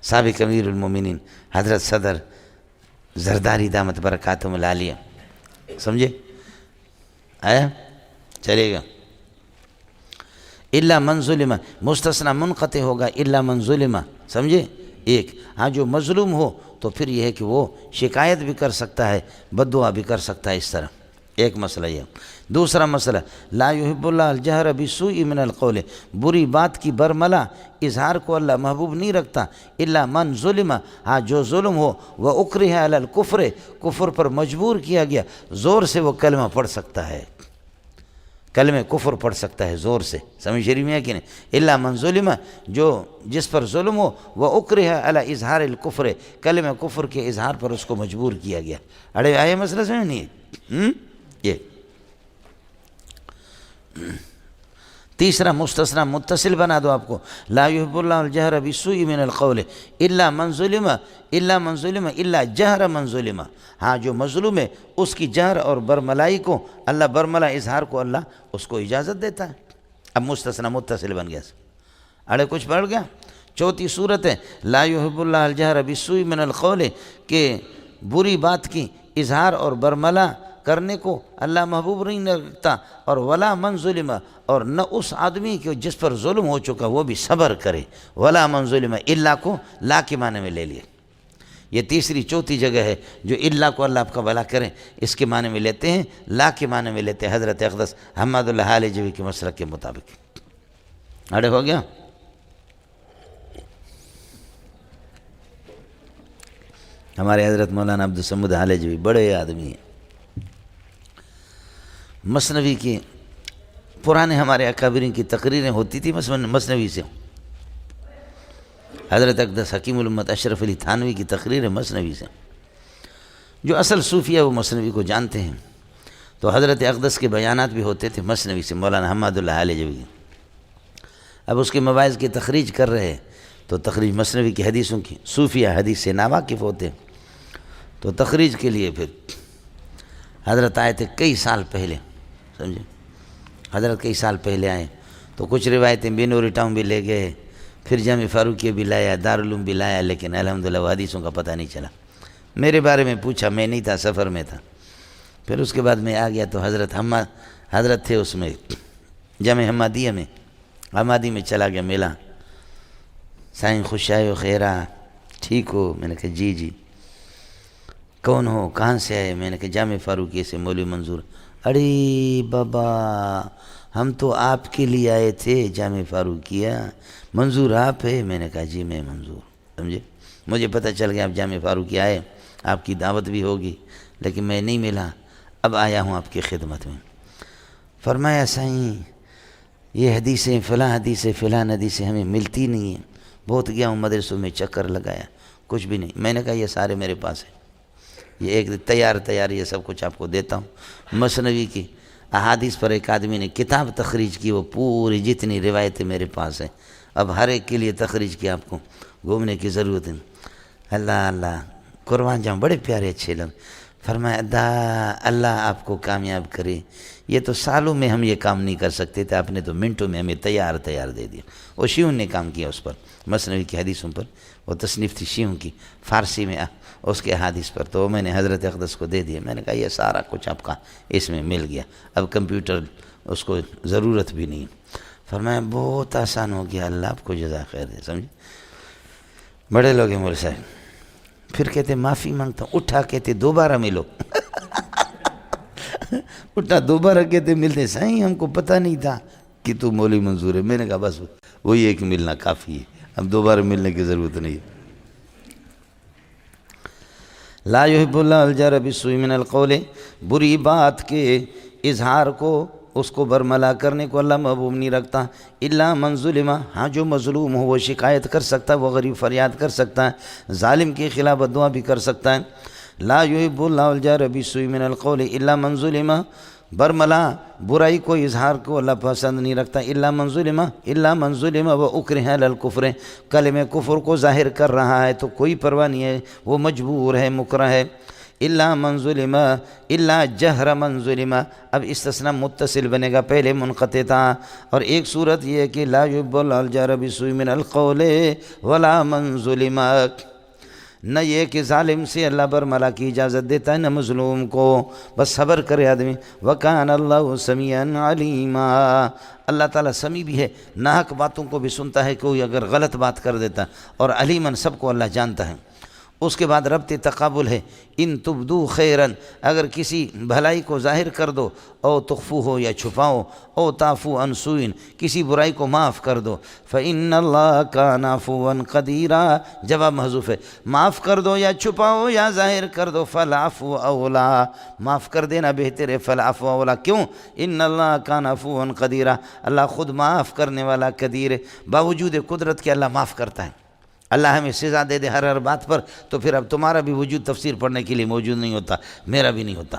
S1: سابق امیر المومنین حضرت صدر زرداری دامت برکاتہم العالیہ، سمجھے؟ آیا چلے گا۔ الا من ظلم، مستثنی منقطع ہوگا، الا من ظلم، سمجھے؟ ایک ہاں جو مظلوم ہو تو پھر یہ ہے کہ وہ شکایت بھی کر سکتا ہے، بددعا بھی کر سکتا ہے، اس طرح ایک مسئلہ یہ. دوسرا مسئلہ لا یحب اللہ الجہر بالسوء من القول، بری بات کی برملا اظہار کو اللہ محبوب نہیں رکھتا. الا من ظلم، ہاں جو ظلم ہو، واکرہ علی الکفر، کفر پر مجبور کیا گیا، زور سے وہ کلمہ پڑھ سکتا ہے، کلمہ کفر پڑھ سکتا ہے زور سے. سمجھ شریف میں ہے کہ نہیں؟ الا من ظلم، جو جس پر ظلم ہو، واکرہ علی اظہار الکفر، کلمہ کفر کے اظہار پر اس کو مجبور کیا گیا. اڑے آئے مسئلہ سمجھ نہیں ہے؟ یہ تیسرا مستثنی متصل بنا دو آپ کو، لا یحب اللہ الجہر بالسوء من القول الا من ظلم، الا من ظلم الا جہر من ظلم، ہاں جو مظلوم ہے اس کی جہر اور برملائی کو اللہ، برملا اظہار کو اللہ اس کو اجازت دیتا ہے. اب مستثنی متصل بن گیا. اڑے کچھ پڑھ گیا. چوتھی صورت ہے لا یحب اللہ الجہر بالسوء من القول، کہ بری بات کی اظہار اور برملا کرنے کو اللہ محبوب نہیں رکھتا. اور ولا من ظلم، اور نہ اس آدمی کو جس پر ظلم ہو چکا وہ بھی صبر کرے. ولا من ظلم، اللہ کو لا کے معنی میں لے لیے. یہ تیسری چوتھی جگہ ہے جو اللہ کو اللہ آپ کا بھلا کریں اس کے معنی میں لیتے ہیں، لا کے معنی میں لیتے ہیں حضرت اقدس حماد اللہ حالجوی کے مسلک کے مطابق. اڑے ہو گیا. ہمارے حضرت مولانا عبدالصمد حالجوی بڑے آدمی ہیں. مثنوی کی پرانے ہمارے اکابرین کی تقریریں ہوتی تھی مثنوی سے. حضرت اقدس حکیم الامت اشرف علی تھانوی کی تقریر مثنوی سے. جو اصل صوفیہ وہ مثنوی کو جانتے ہیں. تو حضرت اقدس کے بیانات بھی ہوتے تھے مثنوی سے، مولانا حماد اللہ حالجوی. اب اس کے مواعظ کی تخریج کر رہے ہیں تو تخریج مثنوی کی حدیثوں کی، صوفیہ حدیث سے ناواقف ہوتے ہیں تو تخریج کے لیے پھر حضرت آئے تھے کئی سال پہلے. سمجھے؟ حضرت کئی سال پہلے آئے تو کچھ روایتیں بینوری ٹاؤن بھی لے گئے، پھر جامع فاروقیہ بھی لایا، دارالعلوم بھی لایا، لیکن الحمدللہ وہ حدیثوں کا پتہ نہیں چلا. میرے بارے میں پوچھا، میں نہیں تھا، سفر میں تھا. پھر اس کے بعد میں آ گیا تو حضرت تھے اس میں جامع حمادیہ میں، حمادی میں چلا گیا، ملا. سائیں خوش آئے ہو، خیرہ ٹھیک ہو؟ میں نے کہا جی جی. کون ہو، کہاں سے آئے؟ میں نے کہا جامع فاروقیہ سے، مولوی منظور. ارے بابا ہم تو آپ کے لیے آئے تھے جامع فاروقیہ، منظور آپ ہے؟ میں نے کہا جی میں منظور. سمجھے؟ مجھے پتہ چل گیا آپ جامع فاروقیہ آئے، آپ کی دعوت بھی ہوگی، لیکن میں نہیں ملا، اب آیا ہوں آپ کی خدمت میں. فرمایا سائیں یہ حدیثیں فلاں حدیثیں فلاں حدیثیں ہمیں ملتی نہیں ہیں، بہت گیا ہوں مدرسوں میں، چکر لگایا، کچھ بھی نہیں. میں نے کہا یہ سارے میرے پاس ہیں، یہ ایک تیار یہ سب کچھ آپ کو دیتا ہوں. مثنوی کی احادیث پر ایک آدمی نے کتاب تخریج کی، وہ پوری جتنی روایتیں میرے پاس ہیں، اب ہر ایک کے لیے تخریج کی، آپ کو گھومنے کی ضرورت ہے. اللہ اللہ قربان جاؤں، بڑے پیارے اچھے لوگ. فرمایا اللہ آپ کو کامیاب کرے، یہ تو سالوں میں ہم یہ کام نہیں کر سکتے تھے، آپ نے تو منٹوں میں ہمیں تیار دے دیا. وہ شیعوں نے کام کیا اس پر، مثنوی کی حدیثوں پر. وہ تصنیف تھی شیعوں کی، فارسی میں اس کے احادیث پر، تو میں نے حضرت اقدس کو دے دیا. میں نے کہا یہ سارا کچھ آپ کا اس میں مل گیا، اب کمپیوٹر اس کو ضرورت بھی نہیں. فرمایا بہت آسان ہو گیا، اللہ آپ کو جزا خیر دے. سمجھے؟ بڑے لوگ ہیں مول صاحب. پھر کہتے معافی مانگتا ہوں، اٹھا کہتے دوبارہ ملو. اٹھا دوبارہ کہتے ملتے، سائیں ہم کو پتہ نہیں تھا کہ تو مولوی منظور ہے. میں نے کہا بس وہی ایک ملنا کافی ہے، اب دوبارہ ملنے کی ضرورت نہیں ہے. لا یحب اللہ الجہر بالسوء من القول، بری بات کے اظہار کو، اس کو برملا کرنے کو اللہ محبوب نہیں رکھتا. الا من ظلم، ہاں جو مظلوم ہو وہ شکایت کر سکتا ہے، وہ غریب فریاد کر سکتا ہے، ظالم کے خلاف دعا بھی کر سکتا ہے. لا یحب اللہ الجہر بالسوء من القول الا من ظلم، برملا برائی کو اظہار کو اللہ پسند نہیں رکھتا. الا من ظلم واکرہ علی الکفر، کلمہ کفر کو ظاہر کر رہا ہے تو کوئی پرواہ نہیں ہے، وہ مجبور ہے، مکرہ ہے. الا من ظلم الا جہر من ظلم، اب استثناء متصل بنے گا، پہلے منقطع تھا. اور ایک صورت یہ ہے کہ لا یحب اللہ الجہر بالسوء من القول ولا من ظلم، نہ یہ کہ ظالم سے اللہ برملا کی اجازت دیتا ہے، نہ مظلوم کو، بس صبر کرے آدمی. وَكَانَ اللَّهُ سَمِيعًا عَلِيمًا، اللہ تعالیٰ سمیع بھی ہے، ناحق باتوں کو بھی سنتا ہے، کوئی اگر غلط بات کر دیتا، اور علیماً سب کو اللہ جانتا ہے. اس کے بعد ربط تقابل ہے، ان تبدو خیرن، اگر کسی بھلائی کو ظاہر کر دو، او تخفو ہو یا چھپاؤ، او تعفو عن سوء، کسی برائی کو معاف کر دو، فإن اللہ کان عفوا قدیرا، جواب محذوف ہے، معاف کر دو یا چھپاؤ یا ظاہر کر دو، فالعفو اولا، معاف کر دینا بہتر ہے، فالعفو اولا، کیوں؟ ان اللہ کان عفوا قدیرا، اللہ خود معاف کرنے والا قدیر ہے، باوجود قدرت کے اللہ معاف کرتا ہے۔ اللہ ہمیں سزا دے دے ہر بات پر تو پھر اب تمہارا بھی وجود تفسیر پڑھنے کے لیے موجود نہیں ہوتا، میرا بھی نہیں ہوتا۔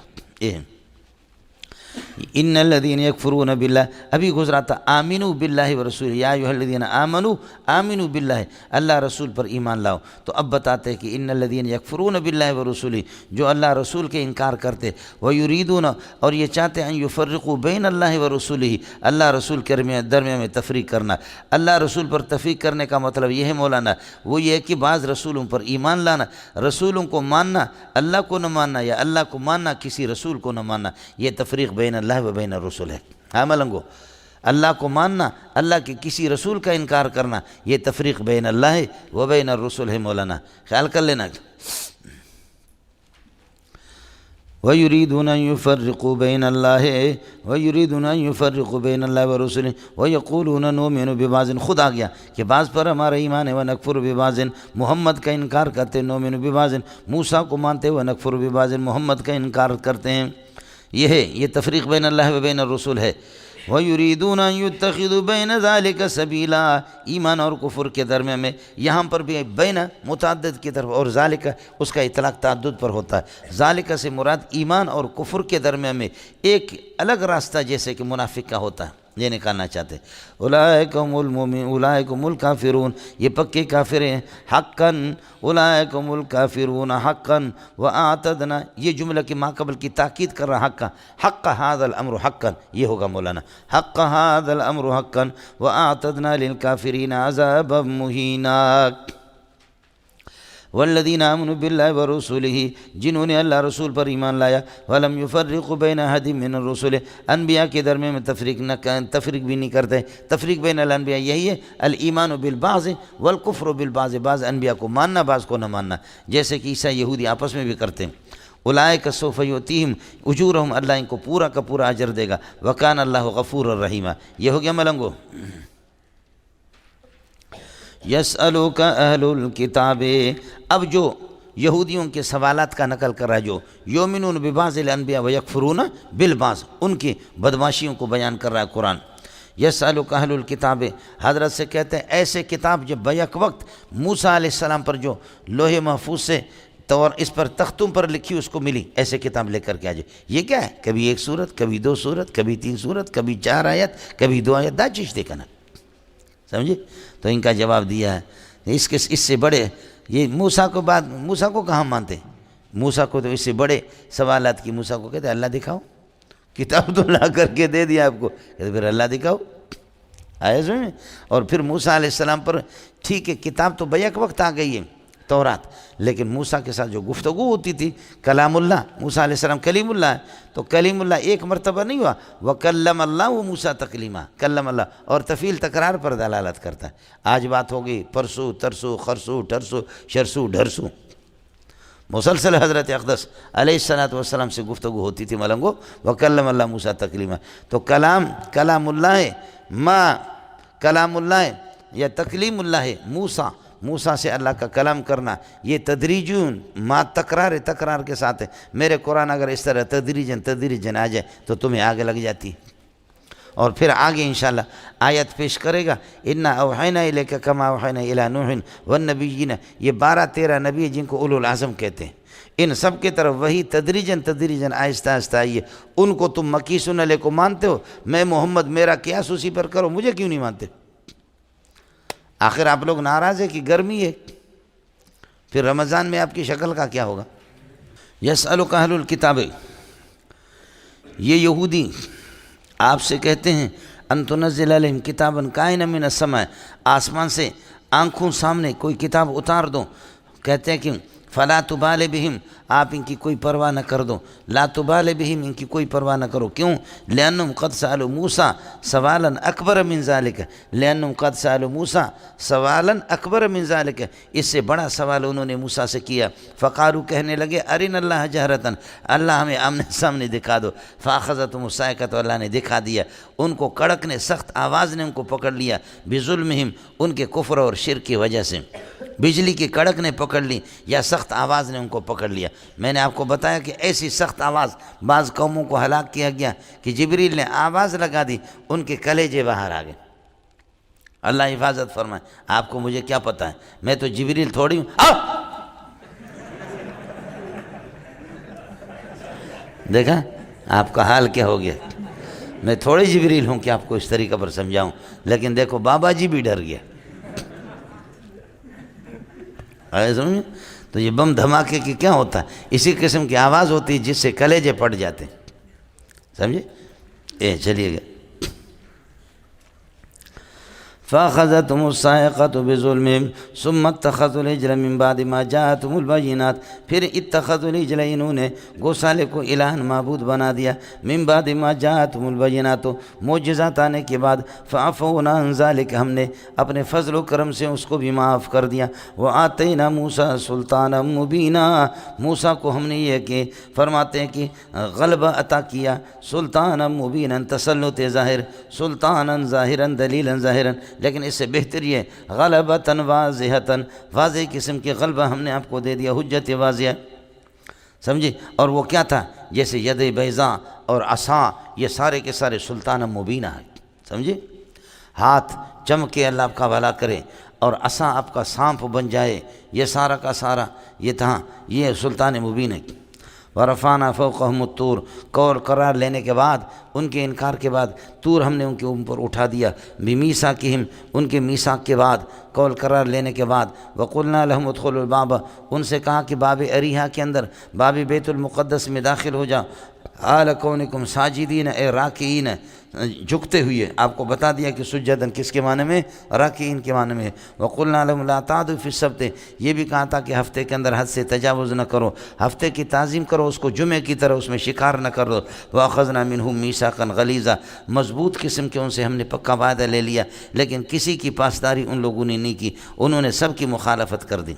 S1: ان الذین یکفرون باللہ، ابھی گزرا تھا آمنوا باللہ ورسولہ، یا ایھا الذین آمنوا آمنوا باللہ، اللہ رسول پر ایمان لاؤ، تو اب بتاتے ہیں کہ ان الذین یکفرون باللہ ورسولہ، جو اللہ رسول کے انکار کرتے، ویریدون، اور یہ چاہتے ہیں، یفرقوا بین اللہ ورسولہ، اللہ رسول کے درمیان میں تفریق کرنا۔ اللہ رسول پر تفریق کرنے کا مطلب یہ ہے مولانا، وہ یہ ہے کہ بعض رسولوں پر ایمان لانا، رسولوں کو ماننا، اللہ کو نہ ماننا، یا اللہ کو ماننا کسی رسول کو نہ ماننا، یہ تفریق بین اللہ و بین الرسول ہے۔ ہاں ملنگو، اللہ کو ماننا، اللہ کے کسی رسول کا انکار کرنا، یہ تفریق بین اللہ و بین الرسول ہے مولانا، خیال کر لینا۔ وَيُرِيدُونَ أَن يُفَرِّقُوا بَيْنَ اللَّهِ وَيُرِيدُونَ أَن يُفَرِّقُوا بَيْنَ اللَّهِ وَرُسُلِهِ وَيَقُولُونَ نُؤْمِنُ بِبَعْضٍ، خود آ گیا کہ بعض پر ہمارا ایمان ہے، وَنَكْفُرُ بِبَعْضٍ، محمد کا انکار کرتے، نُؤْمِنُ بِبَعْضٍ، موسیٰ کو مانتے، وَنَكْفُرُ بِبَعْضٍ، محمد کا انکار کرتے ہیں، یہ تفریق بین اللہ و بین الرسول ہے۔ وَيُرِيدُونَ أَن يُتَّخِذُوا بَيْنَ ذَلِكَ سَبِيلًا، ایمان اور کفر کے درمیان میں، یہاں پر بھی بین متعدد کی طرف، اور ذالک اس کا اطلاق تعدد پر ہوتا ہے، ذالک سے مراد ایمان اور کفر کے درمیان میں ایک الگ راستہ جیسے کہ منافق کا ہوتا ہے، یہ نکالنا چاہتے۔ اولئک هم المؤمنون اولئک هم الکافرون، یہ پکے کافر ہیں، حقا اولئک هم الکافرون حقا واعتدنا، یہ جملہ کی ما قبل کی تاکید کر رہا، حقا، حق هذا الامر حقا، یہ ہوگا مولانا، حق هذا الامر حقا واعتدنا للکافرین عذابا مہینا۔ والذین آمنوا باللہ ورسولہ، جنہوں نے اللہ رسول پر ایمان لایا، ولم یفرقوا بین احد من الرسل، انبیاء کے درمیان میں تفریق بھی نہیں کرتے، تفریق بین الانبیاء یہی ہے، الایمان بالبعض والکفر بالبعض، بعض انبیاء کو ماننا بعض کو نہ ماننا، جیسے کہ عیسیٰ یہودی آپس میں بھی کرتے ہیں۔ اولئک سوف یؤتیہم اجورہم، اللہ ان کو پورا کا پورا اجر دے گا، وکان اللہ غفور الرحیم، یہ ہو گیا ملنگو۔ یسألوک اہل الکتاب، اب جو یہودیوں کے سوالات کا نقل کر رہا ہے، جو یؤمنون ببعض الانبیاء ویکفرون بالبعض، ان کی بدماشیوں کو بیان کر رہا ہے قرآن۔ یسألوک اہل الکتاب، حضرت سے کہتے ہیں ایسے کتاب جب بیک وقت موسیٰ علیہ السلام پر جو لوح محفوظ سے اور اس پر تختوں پر لکھی اس کو ملی، ایسے کتاب لے کر کے آجائے، یہ کیا ہے؟ کبھی ایک سورت، کبھی دو سورت، کبھی تین سورت، کبھی 4 آیت، کبھی 2 آیت، دا چیز دیکھنا، سمجھے؟ تو ان کا جواب دیا ہے، اس سے بڑے، یہ موسیٰ کو کہاں مانتے؟ موسیٰ کو تو اس سے بڑے سوالات کی، موسیٰ کو کہتے ہیں اللہ دکھاؤ، کتاب تو لا کر کے دے دیا آپ کو، کہتے پھر اللہ دکھاؤ، آئے سمجھ میں؟ اور پھر موسیٰ علیہ السلام پر ٹھیک ہے کتاب تو بیک وقت آ گئی ہے تورات، لیکن موسیٰ کے ساتھ جو گفتگو ہوتی تھی، کلام اللہ، موسیٰ علیہ السلام کلیم اللہ ہے، تو کلیم اللہ ایک مرتبہ نہیں ہوا، وَكَلَّمَ اللَّهُ موسیٰ تَكْلِیمًا، کلم اللہ، اور تفعیل تکرار پر دلالت کرتا ہے، آج بات ہوگی، پرسو ترسو خرسو ٹرسو شرسو ڈھرسو، مسلسل حضرت اقدس علیہ السلام سے گفتگو ہوتی تھی ملنگو، وَكَلَّمَ اللَّهُ موسیٰ تَكْلِیمًا، تو کلام اللہ ہے، ما کلام اللہ ہے یا تکلیم اللہ ہے، موسیٰ سے اللہ کا کلام کرنا، یہ تدریجون ما تکرار کے ساتھ ہے، میرے قرآن اگر اس طرح تدریجن آ جائے تو تمہیں آگے لگ جاتی، اور پھر آگے انشاءاللہ آیت پیش کرے گا، اِنَّا أَوْحَيْنَا إِلَيْكَ كَمَا أَوْحَيْنَا إِلَىٰ نُوحٍ وَالنَّبِيِّينَ، یہ 12-13 نبی ہیں جن کو اولو العزم کہتے ہیں، ان سب کے طرف وہی تدریجن آہستہ آہستہ آئی ہے، ان کو تم مکی سنلے کو مانتے ہو، میں محمد میرا قیاس اسی پر کرو، مجھے کیوں نہیں مانتے؟ آخر آپ لوگ ناراض ہے کہ گرمی ہے، پھر رمضان میں آپ کی شکل کا کیا ہوگا؟ یسألک اہل الکتاب، یہ یہودی آپ سے کہتے ہیں ان تنزل علیہم کتابا کائنا من السماء، آسمان سے آنکھوں سامنے کوئی کتاب اتار دو، کہتے ہیں کہ فلا تبال بہم، آپ ان کی کوئی پرواہ نہ کر دو، لا تبال بہم، ان کی کوئی پرواہ نہ کرو، کیوں؟ لأنہم قد سألوا موسیٰ سوالا اکبر من ذالک، لأنہم قد سألوا موسیٰ سوالا اکبر من ذالک، اس سے بڑا سوال انہوں نے موسیٰ سے کیا، فقالوا، کہنے لگے، ارنا اللہ جہرتاً، اللہ ہمیں آمنے سامنے دکھا دو، فاخذتہم الصاعقہ، تو اللہ نے دکھا دیا ان کو، کڑک نے، سخت آواز نے ان کو پکڑ لیا، بظلمہم، ان کے کفر اور شرک کی وجہ سے، بجلی کی کڑک نے پکڑ لی یا سخت آواز نے ان کو پکڑ لیا۔ میں نے آپ کو بتایا کہ ایسی سخت آواز بعض قوموں کو ہلاک کیا گیا کہ جبریل نے آواز لگا دی، ان کے کلیجے باہر آ گئے۔ اللہ حفاظت فرمائے، آپ کو مجھے کیا پتہ ہے، میں تو جبریل تھوڑی ہوں۔ دیکھا آپ کا حال کیا ہو گیا، میں تھوڑی جبریل ہوں کہ آپ کو اس طریقہ پر سمجھاؤں، لیکن دیکھو بابا جی بھی ڈر گیا۔ سمجھے؟ تو یہ بم دھماکے کی کیا ہوتا ہے، اسی قسم کی آواز ہوتی ہے جس سے کلیجے پھٹ جاتے ہیں، سمجھے؟ چلیے گا، فَأَخَذَتْهُمُ الصَّاعِقَةُ بِظُلْمِهِمْ ثُمَّ اتَّخَذُوا الْعِجْلَ مِنْ بَعْدِ مَا جَاءَتْهُمُ الْبَيِّنَاتُ، پھر اتخذوا الْعِجْلَ، انہوں نے گوسالے کو الہًا معبود بنا دیا، من بعد ما جاءتهم البینات، معجزات آنے کے بعد، فعفونا عن ذلک، ہم نے اپنے فضل و کرم سے اس کو بھی معاف کر دیا، وآتینا موسیٰ سلطانا مبینا، موسیٰ کو ہم نے یہ کہ فرماتے ہیں کہ غلبہ عطا کیا، سلطانا مبینا، تسلط ظاہر، سلطانا ظاہرا، دلیلا ظاہرا، لیکن اس سے بہتر یہ غلبتاً واضحتاً، واضح قسم کی غلبہ ہم نے آپ کو دے دیا، حجت واضح، سمجھے؟ اور وہ کیا تھا؟ جیسے ید بیضاء اور عصا، یہ سارے کے سارے سلطان مبینہ ہے، سمجھے؟ ہاتھ چمکے اللہ آپ کا بھلا کرے، اور عصا آپ کا سانپ بن جائے، یہ سارا کا سارا یہ تھا، یہ سلطان مبین ہے۔ ورفعنا فوقهم الطور، قول قرار لینے کے بعد، ان کے انکار کے بعد، طور ہم نے ان کے اوپر اٹھا دیا، بمیثاقہم، ان کے میثاق کے بعد، قول قرار لینے کے بعد، وقلنا لهم ادخلوا الباب، ان سے کہا کہ باب اریحا کے اندر، باب بیت المقدس میں داخل ہو جاؤ، حال کونکم ساجدین، اے راکعین، جھکتے ہوئے، آپ کو بتا دیا کہ سجدن کس کے معنی میں؟ راکعین کے معنی میں۔ وقلنا لهم لا تعدوا فی السبت، یہ بھی کہا تھا کہ ہفتے کے اندر حد سے تجاوز نہ کرو، ہفتے کی تعظیم کرو، اس کو جمعے کی طرح اس میں شکار نہ کرو۔ واخذنا منهم میثاقا غلیظا، مضبوط قسم کے ان سے ہم نے پکا وعدہ لے لیا، لیکن کسی کی پاسداری ان لوگوں نے نہیں کی، انہوں نے سب کی مخالفت کر دی۔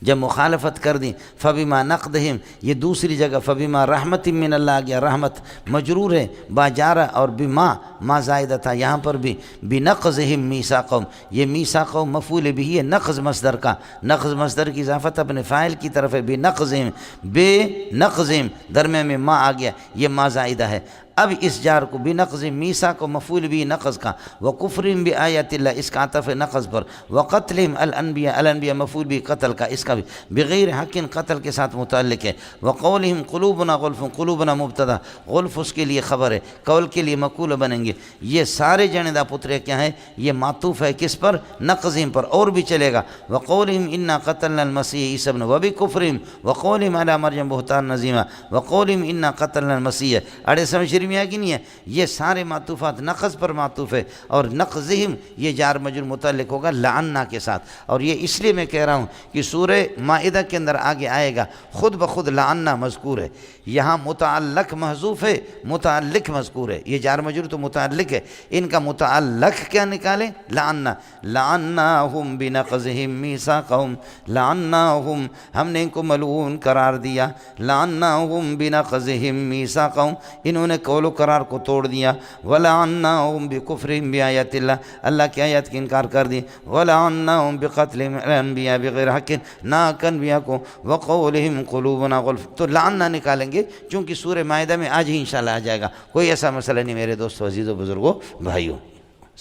S1: جب مخالفت کر دی، فبما نقضہم، یہ دوسری جگہ فبما رحمت من اللہ آ گیا، رحمت مجرور ہے باجارہ، اور بما ما زائدہ تھا، یہاں پر بھی بنقضہم میثاقہم، یہ میثاقہم مفعول بھی ہے نقض مصدر کا، نقض مصدر کی اضافت اپنے فاعل کی طرف ہے، بنقضہم، بے نقضہم، درمیان میں ما آ گیا، یہ ما زائدہ ہے۔ اب اس جار کو بنقض میثاق کو مفعول بھی نقض کا، وکفرہم بآیات اللہ، اس کا عطف ہے نقض پر، وقتلہم الانبیاء، الانبیاء مفعول بھی قتل کا، اس کا بھی بغیر حق، قتل کے ساتھ متعلق ہے۔ وقولہم قلوبنا غلف، قلوبنا مبتدا، غلف اس کے لیے خبر ہے، قول کے لیے مقول بنیں گے۔ یہ سارے جنیدہ پترے کیا ہیں؟ یہ معطوف ہے کس پر؟ نقضہم پر، اور بھی چلے گا۔ وقولہم انا قتلنا المسیح عیسی ابن، وبکفرہم، وقولہم علی مریم بہتان عظیما، وقولہم انا قتلنا المسیح، اڑے سمجھ میں ہے کہ نہیں ہے؟ یہ سارے معطوفات نقض پر معطوف ہے، اور نقضہم یہ جار مجرور متعلق ہوگا لعنا کے ساتھ، اور یہ اس لیے میں کہہ رہا ہوں کہ سورہ مائدہ کے اندر آگے آئے گا، خود بخود لعنا مذکور ہے، یہاں متعلق محذوف ہے، متعلق مذکور ہے، یہ جار مجرور تو متعلق ہے، ان کا متعلق کیا نکالیں؟ لعنا، لعناہم بنقضہم میثاقہم، لعناہم، ہم نے ان کو ملعون قرار دیا، لعناہم بنقضہم میثاقہم، انہوں نے قول و قرار کو توڑ دیا، وَلَعَنَّاهُمْ بِكُفْرِهِمْ بِآيَاتِ اللَّهِ، اللہ کی آیات کی انکار کر دی، وَلَعَنَّاهُمْ بِقَتْلِهِمْ الْأَنْبِيَاءَ بِغَيْرِ حَقٍّ، ناک انبیاء کو، وَقَوْلِهِمْ قُلُوبُنَا غُلْفٌ، تو لعننا نکالیں گے، چونکہ سورہ مائدہ میں آج ہی انشاءاللہ آ جائے گا، کوئی ایسا مسئلہ نہیں میرے دوستو، عزیزو، بزرگو، بھائیو،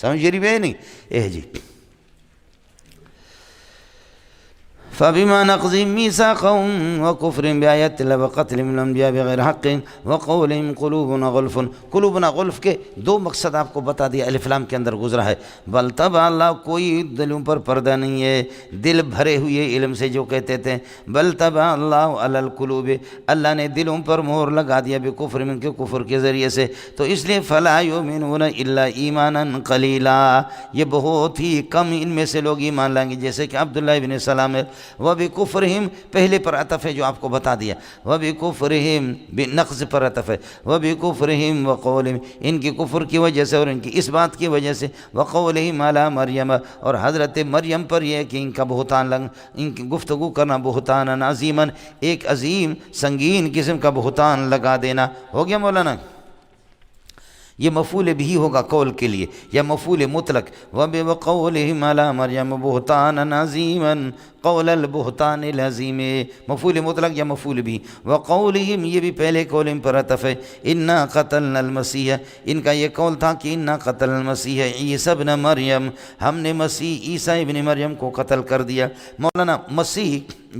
S1: سمجھ رہی ہے نہیں؟ جی فبما نقضهم ميثاقهم وكفرهم بآيات الله وقتلهم الأنبياء بغير حق وقولهم قلوبنا غلف، قلوبنا غلف کے دو مقصد آپ کو بتا دیا، الف لام کے اندر گزرا ہے، بل طبع اللہ، کوئی دلوں پر پردہ نہیں ہے، دل بھرے ہوئے علم سے جو کہتے تھے، بل طبع اللہ علی القلوب، اللہ نے دلوں پر مہر لگا دیا بکفر، من کے کفر کے ذریعے سے، تو اس لیے فلا یؤمنون الا ایمانا قلیلا، یہ بہت ہی کم ان میں سے لوگ ایمان لائیں گے، جیسے کہ عبداللہ ابن سلام وَبِكُفْرِهِمْ پہلے پر عطف ہے جو آپ کو بتا دیا، وَبِكُفْرِهِمْ بنقض پر عطف ہے، وَبِكُفْرِهِمْ وَقَوْلِهِمْ ان کی کفر کی وجہ سے اور ان کی اس بات کی وجہ سے، وَقَوْلِهِمْ عَلَى مریم اور حضرت مریم پر یہ کہ ان کا بہتان ان کی گفتگو کرنا بہتان عظیما ایک عظیم سنگین قسم کا بہتان لگا دینا۔ ہو گیا مولانا؟ یہ مفعول بھی ہوگا قول کے لیے یا مفعول مطلق، وَقَوْلِهِمْ عَلَى مَرْيَمَ بُهْتَانًا عَظِيمًا قول البہتان العظیم، مفعول مطلق یا مفعول بھی۔ وَقَوْلِهِمْ یہ بھی پہلے قولہم پر عطف ہے، اِنَّا قَتَلْنَا الْمَسِيحَ ان کا یہ قول تھا کہ اِنَّا قَتَلْنَا الْمَسِيحَ عِیسَى ابْنَ مریم ہم نے مسیح عیسیٰ ابن مریم کو قتل کر دیا۔ مولانا مسیح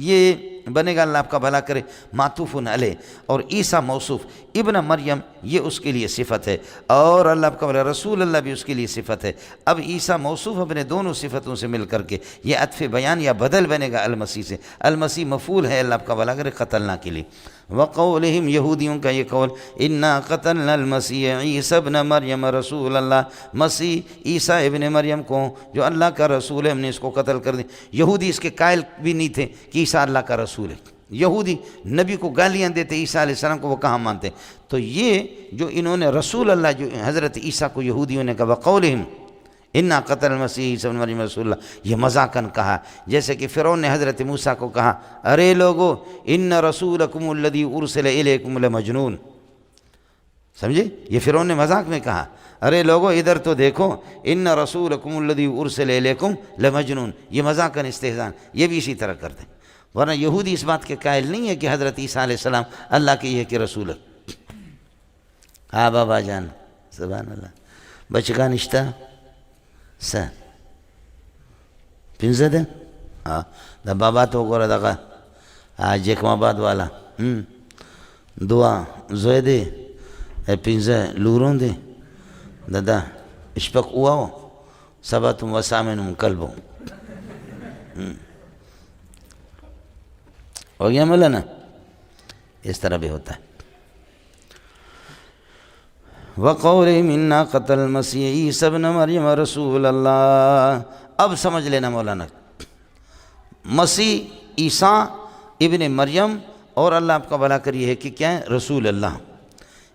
S1: یہ بنے گا، اللہ آپ کا بھلا کرے، معطوف علیہ، اور عیسیٰ موصوف، ابن مریم یہ اس کے لیے صفت ہے، اور اللہ آپ کا بھلا رسول اللہ بھی اس کے لیے صفت ہے۔ اب عیسیٰ موصوف اپنے دونوں صفتوں سے مل کر کے یہ عطف بیان یا بدل بنے گا المسیح سے، المسیح مفعول ہے، اللہ آپ کا بھلا کرے، قتلنا کے لیے۔ وقولہم یہودیوں کا یہ قول، انا قتلنا المسیح عیسیٰ ابن مریم رسول اللہ، مسیح عیسیٰ ابن مریم کو جو اللہ کا رسول ہے ہم نے اس کو قتل کر دیا۔ یہودی اس کے قائل بھی نہیں تھے کہ عیسیٰ اللہ کا رسول ہے، یہودی نبی کو گالیاں دیتے عیسیٰ علیہ السلام کو، وہ کہاں مانتے؟ تو یہ جو انہوں نے رسول اللہ جو حضرت عیسیٰ کو یہودیوں نے کہا وقولہم انا قتل المسیح عیسیٰ ابن مریم رسول اللہ، یہ مذاقاً کہا، جیسے کہ فرعون نے حضرت موسیٰ کو کہا ارے لوگو ان رسولکم الذی ارسل الیکم لمجنون، سمجھے؟ یہ فرعون نے مذاق میں کہا ارے لوگو ادھر تو دیکھو، ان رسولکم الذی ارسل الیکم لمجنون، یہ مذاقاً استہزاء، یہ بھی اسی طرح کرتے ہیں، ورنہ یہودی اس بات کے قائل نہیں ہے کہ حضرت عیسیٰ علیہ السلام اللہ کے یہ کہ رسول ہے۔ ہاں بابا جان سبحان اللہ، بچگا نشتہ سا پنزہ دن دا بابا تو گورا دقا جیک ماباد والا دعا زوئے دے پنزہ لورون دے دا اشپک اواو سباتم وسامنم کلبو، ہو گیا مولانا؟ اس طرح بھی ہوتا ہے۔ وَقَوْلِهِمْ إِنَّا قَتَلْنَا الْمَسِيحَ عِیسَى ابْنَ مَرْيَمَ رَسُولَ اللَّهِ، اب سمجھ لینا مولانا، مسیح عیسیٰ ابن مریم اور اللہ آپ کا بھلا کریے ہے کہ کیا ہے؟ رسول اللہ،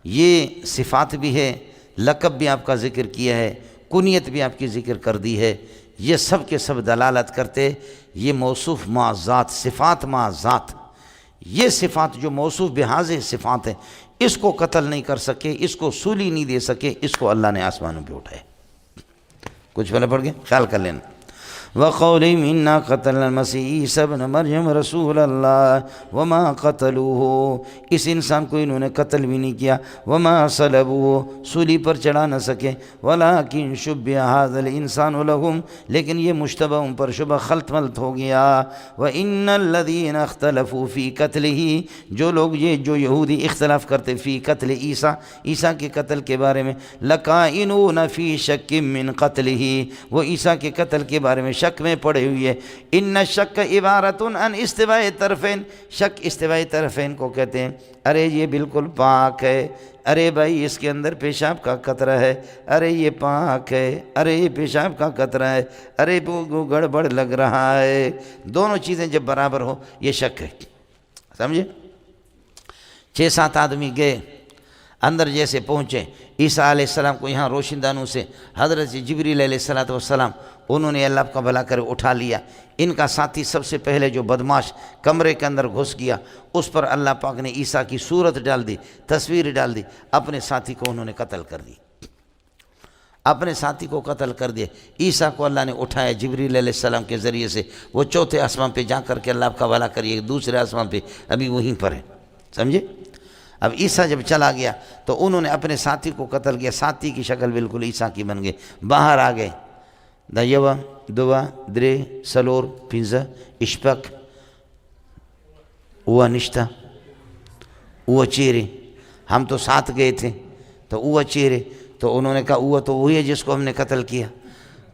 S1: یہ صفات بھی ہے، لقب بھی آپ کا ذکر کیا ہے، کنیت بھی آپ کی ذکر کر دی ہے، یہ سب کے سب دلالت کرتے یہ موصوف مع ذات، صفات مع ذات، یہ صفات جو موصوف بحاظ صفات ہیں، اس کو قتل نہیں کر سکے، اس کو سولی نہیں دے سکے، اس کو اللہ نے آسمانوں پہ اٹھائے۔ کچھ پہلے پڑھ گئے، خیال کر لینا۔ وَقَوْلِهِمْ إِنَّا قَتَلْنَا الْمَسِيحَ عِیسَى ابْنَ مَرْيَمَ رَسُولَ اللَّهِ وَمَا قَتَلُوهُ اس انسان کو انہوں نے قتل بھی نہیں کیا، وَمَا صَلَبُوهُ سولی پر چڑھا نہ سکے، وَلَٰكِنْ شُبِّهَ هَٰذَا الْإِنسَانُ لَهُمْ لیکن یہ مشتبہ ان پر شبہ خلط ملط ہو گیا۔ وَإِنَّ الَّذِينَ اخْتَلَفُوا فِي قَتْلِهِ جو لوگ یہ جو یہودی اختلاف کرتے فی قتل عیسیٰ، عیسیٰ کے قتل کے بارے میں، لَقَائِنُونَ فِي شَكٍّ مِّن قَتْلِهِ وہ عیسیٰ کے قتل کے بارے میں شک میں پڑے ہوئی ہے۔ ان الشک عبارت عن استواء طرفین، شک استواء طرفین کو کہتے ہیں، ارے یہ بالکل پاک ہے، ارے بھائی اس کے اندر پیشاب کا قطرہ ہے، ارے یہ پاک ہے، ارے یہ پیشاب کا قطرہ ہے، ارے وہ گڑبڑ لگ رہا ہے، دونوں چیزیں جب برابر ہو یہ شک ہے، سمجھے؟ 6-7 آدمی گئے اندر، جیسے پہنچے عیسیٰ علیہ السلام کو یہاں روشن دانوں سے حضرت جبریل علیہ السلام انہوں نے اللہ کا بھلا کرے اٹھا لیا۔ ان کا ساتھی سب سے پہلے جو بدماش کمرے کے اندر گھس گیا، اس پر اللہ پاک نے عیسیٰ کی صورت ڈال دی، تصویر ڈال دی، اپنے ساتھی کو انہوں نے قتل کر دی، اپنے ساتھی کو قتل کر دیا۔ عیسیٰ کو اللہ نے اٹھایا جبریل علیہ السلام کے ذریعے سے، وہ 4تھے آسمان پہ جا کر کے اللہ کا بھلا کریے، دوسرے آسمان پہ ابھی وہیں پر ہے، سمجھے؟ اب عیسیٰ جب چلا گیا تو انہوں نے اپنے ساتھی کو قتل کیا، ساتھی کی شکل بالکل عیسیٰ کی بن گئی، باہر آ گئے، دا یوا دوا درے سلور پنزہ اشپک اوہ نشتہ اوہ چیرے، ہم تو ساتھ گئے تھے تو اوہ چیرے، تو انہوں نے کہا اوہ تو وہی ہے جس کو ہم نے قتل کیا،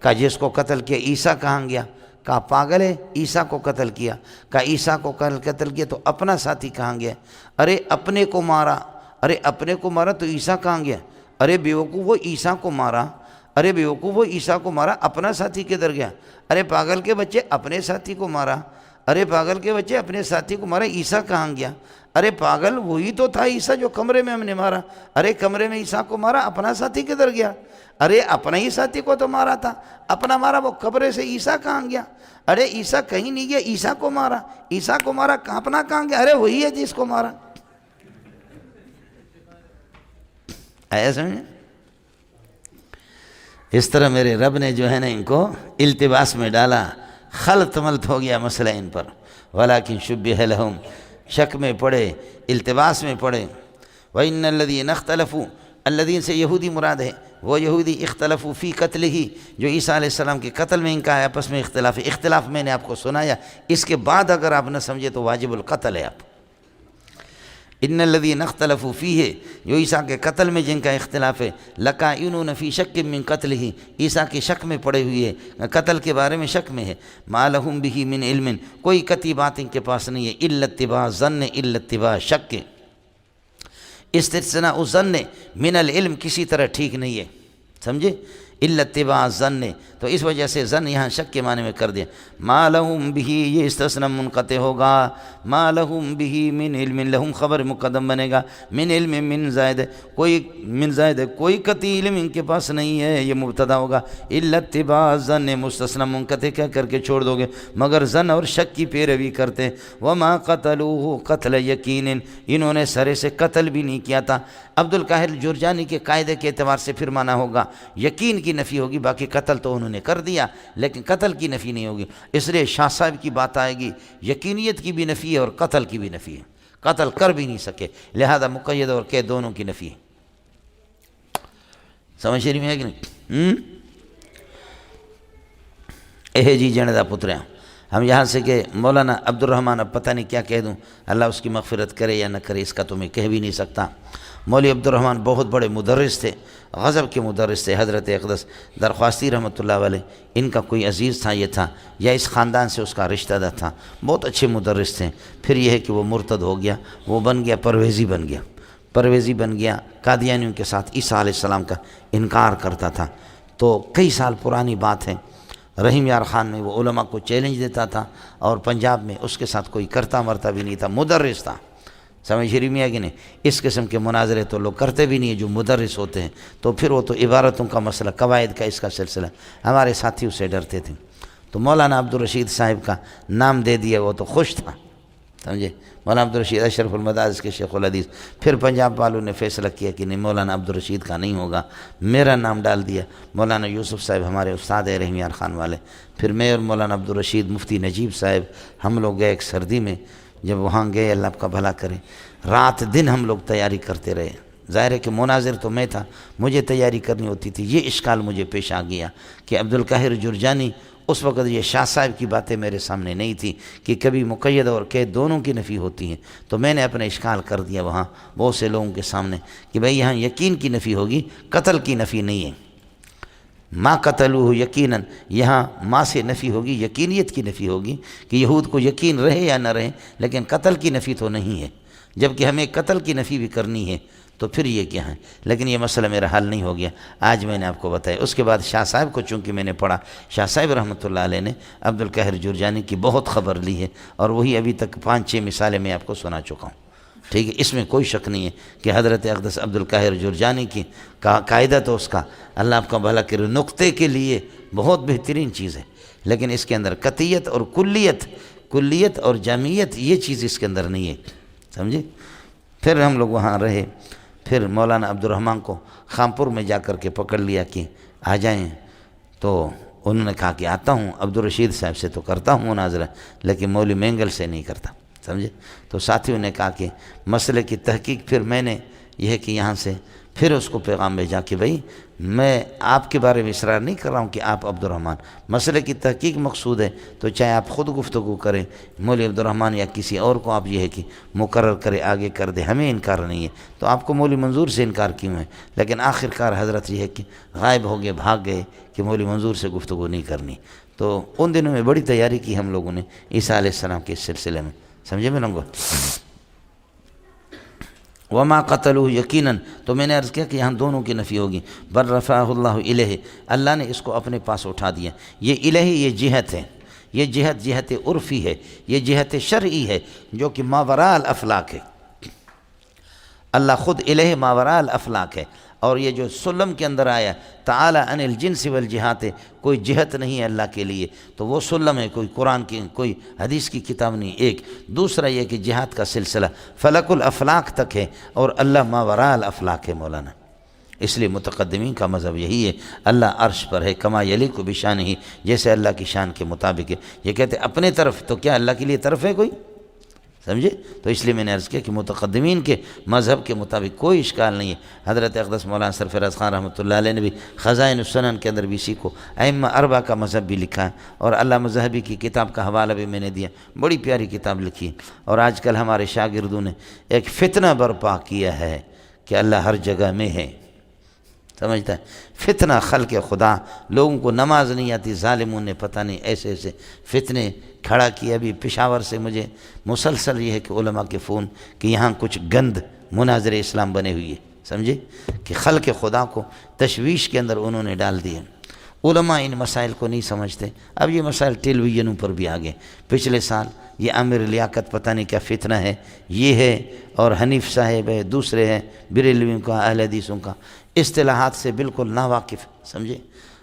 S1: کہا جس کو قتل کیا عیسیٰ کہاں گیا، کہا پاگل ہے عیسیٰ کو قتل کیا، کہا عیسیٰ کو قتل کیا تو اپنا ساتھی کہاں گیا، ارے اپنے کو مارا، ارے اپنے کو مارا تو عیسیٰ کہاں گیا، ارے بیوقوف وہ عیسیٰ کو مارا، ارے بیوقوف وہ عیسیٰ کو مارا، اپنا ساتھی کدھر گیا، ارے پاگل کے بچے اپنے ساتھی کو مارا، ارے پاگل کے بچے، اپنے ساتھی کو مارا، عیسیٰ کہاں گیا؟ ارے پاگل وہی تو تھا عیسیٰ جو کمرے میں ہم نے مارا۔ ارے کمرے میں عیسیٰ کو مارا، اپنا ساتھی کدھر گیا؟ ارے اپنا ہی ساتھی کو تو مارا تھا، اپنا مارا، وہ قبرے سے عیسیٰ کہاں گیا؟ ارے عیسیٰ کہیں نہیں گیا، عیسیٰ کو مارا، عیسیٰ کو مارا، اپنا کہاں گیا؟ ارے وہی ہے جس کو مارا۔ آیا سمجھے؟ اس طرح میرے رب نے جو ہے نا ان کو التباس میں ڈالا، خلط ملط ہو گیا مسئلہ ان پر۔ وَلَكِنْ شُبِّهَ لَهُمْ، شک میں پڑے، التباس میں پڑے۔ وَإِنَّ الَّذِينَ اخْتَلَفُوا، الذین سے یہودی مراد ہے، وہ یہودی اختلفوا فی قتلہ، جو عیسیٰ علیہ السلام کے قتل میں ان کا آپس میں اختلاف ہے۔ اختلاف میں نے آپ کو سنایا، اس کے بعد اگر آپ نہ سمجھے تو واجب القتل ہے آپ۔ ان الذین اختلفوا فیہ، جو عیسیٰ کے قتل میں جن کا اختلاف ہے، لقائنون فی شک من قتلہ، عیسیٰ کی شک میں پڑے ہوئے ہے، قتل کے بارے میں شک میں ہے۔ ما لہم بہ من علم، کوئی قطعی بات ان کے پاس نہیں ہے، الا اتباع ظن، الا اتباع شک۔ استثناء الظن من العلم کسی طرح ٹھیک نہیں ہے، سمجھے؟ الا اتباع ظن، تو اس وجہ سے ظن یہاں شک کے معنی میں کر دیا۔ ما لہم بہ، یہ استثناء منقطع ہوگا، ما لہم بہ من علم، لہم خبر مقدم بنے گا، من علم من زائد، کوئی من زائد، کوئی قطعی علم ان کے پاس نہیں ہے، یہ مبتدا ہوگا۔ الا اتباع ظن، مستثنیٰ منقطع کیا کر کے چھوڑ دو گے، مگر ظن اور شک کی پیروی کرتے۔ وما قتلوہ قتل یقین، انہوں نے سرے سے قتل بھی نہیں کیا تھا۔ عبد القاہر جرجانی کے قاعدے کے اعتبار سے پھر مانا ہوگا یقین کی نفی ہوگی، باقی قتل تو انہوں نے کر دیا لیکن قتل کی نفی نہیں ہوگی۔ اس لیے شاہ صاحب کی بات آئے گی، یقینیت کی بھی نفی ہے اور قتل کی بھی نفی ہے، قتل کر بھی نہیں سکے، لہذا مقید اور قید دونوں کی نفی ہے۔ سمجھ رہی ہے کہ نہیں؟ جی جندا پتریاں، ہم یہاں سے کہ مولانا عبد الرحمن، اب پتہ نہیں کیا کہہ دوں، اللہ اس کی مغفرت کرے یا نہ کرے اس کا تو میں کہہ بھی نہیں سکتا۔ مولوی عبد الرحمن بہت بڑے مدرس تھے، غضب کے مدرس تھے۔ حضرت اقدس درخواستی رحمۃ اللہ علیہ ان کا کوئی عزیز تھا، یہ تھا یا اس خاندان سے اس کا رشتہ دار تھا، بہت اچھے مدرس تھے۔ پھر یہ ہے کہ وہ مرتد ہو گیا، وہ بن گیا پرویزی بن گیا، قادیانیوں کے ساتھ عیسیٰ علیہ السلام کا انکار کرتا تھا۔ تو کئی سال پرانی بات ہے، رحیم یار خان میں وہ علماء کو چیلنج دیتا تھا، اور پنجاب میں اس کے ساتھ کوئی کرتا مرتا بھی نہیں تھا، مدرس تھا۔ سمجھ رہی ہے کہ نہیں؟ اس قسم کے مناظرے تو لوگ کرتے بھی نہیں ہیں جو مدرس ہوتے ہیں، تو پھر وہ تو عبارتوں کا مسئلہ، قواعد کا اس کا سلسلہ، ہمارے ساتھی اس سے ڈرتے تھے۔ تو مولانا عبدالرشید صاحب کا نام دے دیا، وہ تو خوش تھا، سمجھے؟ مولانا عبدالرشید اشرف المدارس کے شیخ الحدیث۔ پھر پنجاب والوں نے فیصلہ کیا کہ نہیں، مولانا عبدالرشید کا نہیں ہوگا، میرا نام ڈال دیا۔ مولانا یوسف صاحب ہمارے استاد ہیں رحیم یار خان والے، پھر میں اور مولانا عبدالرشید، مفتی نجیب صاحب، ہم لوگ گئے ایک سردی میں، جب وہاں گئے، اللہ آپ کا بھلا کرے، رات دن ہم لوگ تیاری کرتے رہے۔ ظاہر ہے کہ مناظر تو میں تھا، مجھے تیاری کرنی ہوتی تھی۔ یہ اشکال مجھے پیش آ گیا کہ عبد القاہر جرجانی، اس وقت یہ شاہ صاحب کی باتیں میرے سامنے نہیں تھی کہ کبھی مقید اور قید دونوں کی نفی ہوتی ہیں، تو میں نے اپنا اشکال کر دیا وہاں بہت سے لوگوں کے سامنے کہ بھئی یہاں یقین کی نفی ہوگی، قتل کی نفی نہیں ہے۔ ما قتلوہ یقیناً، یہاں ما سے نفی ہوگی، یقینیت کی نفی ہوگی کہ یہود کو یقین رہے یا نہ رہے، لیکن قتل کی نفی تو نہیں ہے، جبکہ ہمیں قتل کی نفی بھی کرنی ہے، تو پھر یہ کیا ہے؟ لیکن یہ مسئلہ میرا حل نہیں ہو گیا، آج میں نے آپ کو بتایا۔ اس کے بعد شاہ صاحب کو چونکہ میں نے پڑھا، شاہ صاحب رحمۃ اللہ علیہ نے عبد القاہر جرجانی کی بہت خبر لی ہے، اور وہی ابھی تک 5-6 مثالیں میں آپ کو سنا چکا ہوں، ٹھیک ہے؟ اس میں کوئی شک نہیں ہے کہ حضرت اقدس عبد القاہر جرجانی کی قاعدہ تو اس کا، اللہ آپ کا بھلا کرے، نقطے کے لیے بہت بہترین چیز ہے، لیکن اس کے اندر قطعیت اور کلیت اور جامعیت، یہ چیز اس کے اندر نہیں ہے، سمجھے؟ پھر ہم لوگ وہاں رہے، پھر مولانا عبد الرحمن کو خامپور میں جا کر کے پکڑ لیا کہ آ جائیں، تو انہوں نے کہا کہ آتا ہوں، عبدالرشید صاحب سے تو کرتا ہوں مناظرہ، لیکن مولوی مینگل سے نہیں کرتا، سمجھے؟ تو ساتھیوں نے کہا کہ مسئلے کی تحقیق، پھر میں نے یہ ہے کہ یہاں سے پھر اس کو پیغام بھیجا کہ بھئی میں آپ کے بارے میں اصرار نہیں کر رہا ہوں کہ آپ عبد الرحمن، مسئلے کی تحقیق مقصود ہے، تو چاہے آپ خود گفتگو کریں مولوی عبد الرحمن یا کسی اور کو آپ یہ ہے کہ مقرر کرے، آگے کر دے، ہمیں انکار نہیں ہے، تو آپ کو مولوی منظور سے انکار کیوں ہے؟ لیکن آخر کار حضرت یہ ہے کہ غائب ہو گئے، بھاگ گئے کہ مولوی منظور سے گفتگو نہیں کرنی۔ تو ان دنوں میں بڑی تیاری کی ہم لوگوں نے عیسیٰ علیہ السلام کے سلسلے میں، سمجھے میں لوگوں؟ وما قتلوہ یقیناً، تو میں نے عرض کیا کہ یہاں دونوں کی نفی ہوگی۔ بل رفعہ اللہ الیہ، اللہ نے اس کو اپنے پاس اٹھا دیا۔ یہ الہ، یہ جہت ہے، یہ جہت عرفی ہے، یہ جہت شرعی ہے جو کہ ماوراء الافلاک ہے۔ اللہ خود الہ ماوراء الافلاک ہے۔ اور یہ جو سلم کے اندر آیا تعالی عن الجنس والجہات، کوئی جہت نہیں ہے اللہ کے لیے، تو وہ سلم ہے، کوئی قرآن کی کوئی حدیث کی کتاب نہیں۔ ایک دوسرا یہ کہ جہات کا سلسلہ فلک الافلاک تک ہے، اور اللہ ماوراء الافلاک ہے مولانا۔ اس لیے متقدمین کا مذہب یہی ہے، اللہ عرش پر ہے، کما یلیق بشانہ، جیسے اللہ کی شان کے مطابق ہے۔ یہ کہتے ہیں اپنے طرف، تو کیا اللہ کے لیے طرف ہے کوئی؟ سمجھے؟ تو اس لیے میں نے عرض کیا کہ متقدمین کے مذہب کے مطابق کوئی اشکال نہیں ہے۔ حضرت اقدس مولانا سرفراز خان رحمۃ اللہ علیہ نے بھی خزائن السنن کے اندر بھی اسی کو ائمہ اربعہ کا مذہب بھی لکھا ہے، اور علامہ ذہبی کی کتاب کا حوالہ بھی میں نے دیا، بڑی پیاری کتاب لکھی ہے۔ اور آج کل ہمارے شاگردوں نے ایک فتنہ برپا کیا ہے کہ اللہ ہر جگہ میں ہے، سمجھتا ہے؟ فتنہ خلق خدا، لوگوں کو نماز نہیں آتی، ظالموں نے پتہ نہیں ایسے ایسے فتنے کھڑا کیا۔ ابھی پشاور سے مجھے مسلسل یہ ہے کہ علماء کے فون کہ یہاں کچھ گند مناظر اسلام بنے ہوئی ہے، سمجھے؟ کہ خلق خدا کو تشویش کے اندر انہوں نے ڈال دیا۔ علماء ان مسائل کو نہیں سمجھتے۔ اب یہ مسائل ٹیلی ویژنوں پر بھی آ گئے۔ پچھلے سال یہ عامر لیاقت پتہ نہیں کیا فتنہ ہے، یہ ہے، اور حنیف صاحب ہے، دوسرے ہیں بریلویوں کا، اہل حدیثوں کا، اصطلاحات سے بالکل ناواقف، سمجھے؟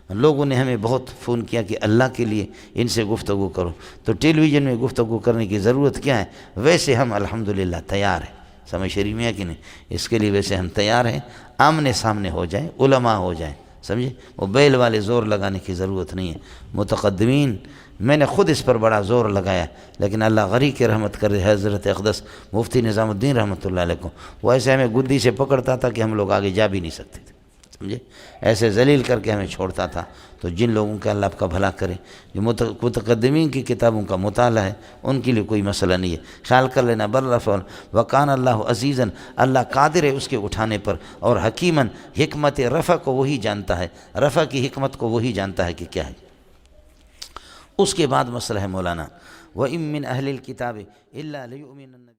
S1: لوگوں نے ہمیں بہت فون کیا کہ اللہ کے لیے ان سے گفتگو کرو، تو ٹیلی ویژن میں گفتگو کرنے کی ضرورت کیا ہے؟ ویسے ہم الحمدللہ تیار ہیں، سمجھ شریف میں ہے کہ نہیں؟ اس کے لیے ویسے ہم تیار ہیں، آمنے سامنے ہو جائیں، علماء ہو جائیں، سمجھے؟ وہ بیل والے زور لگانے کی ضرورت نہیں ہے۔ متقدمین، میں نے خود اس پر بڑا زور لگایا، لیکن اللہ غری کی رحمت کر دے، حضرت اقدس مفتی نظام الدین رحمۃ اللہ علیہ کو، وہ ایسے ہمیں گدی سے پکڑتا تھا کہ ہم لوگ آگے جا بھی نہیں سکتے تھے، سمجھے؟ ایسے ذلیل کر کے ہمیں چھوڑتا تھا۔ تو جن لوگوں کا اللہ آپ کا بھلا کرے، جو متقدمین کی کتابوں کا مطالعہ ہے، ان کے لیے کوئی مسئلہ نہیں ہے، خیال کر لینا۔ بررفع وکان اللہ عزیزاً، اللہ قادر ہے اس کے اٹھانے پر، اور حکیماً، حکمت رفع کو وہی جانتا ہے، رفع کی حکمت کو وہی جانتا ہے کہ کیا ہے۔ اس کے بعد مسئلہ ہے مولانا وَإِن مِّنْ أَهْلِ الْكِتَابِ إِلَّا لَيُؤْمِنَنَّ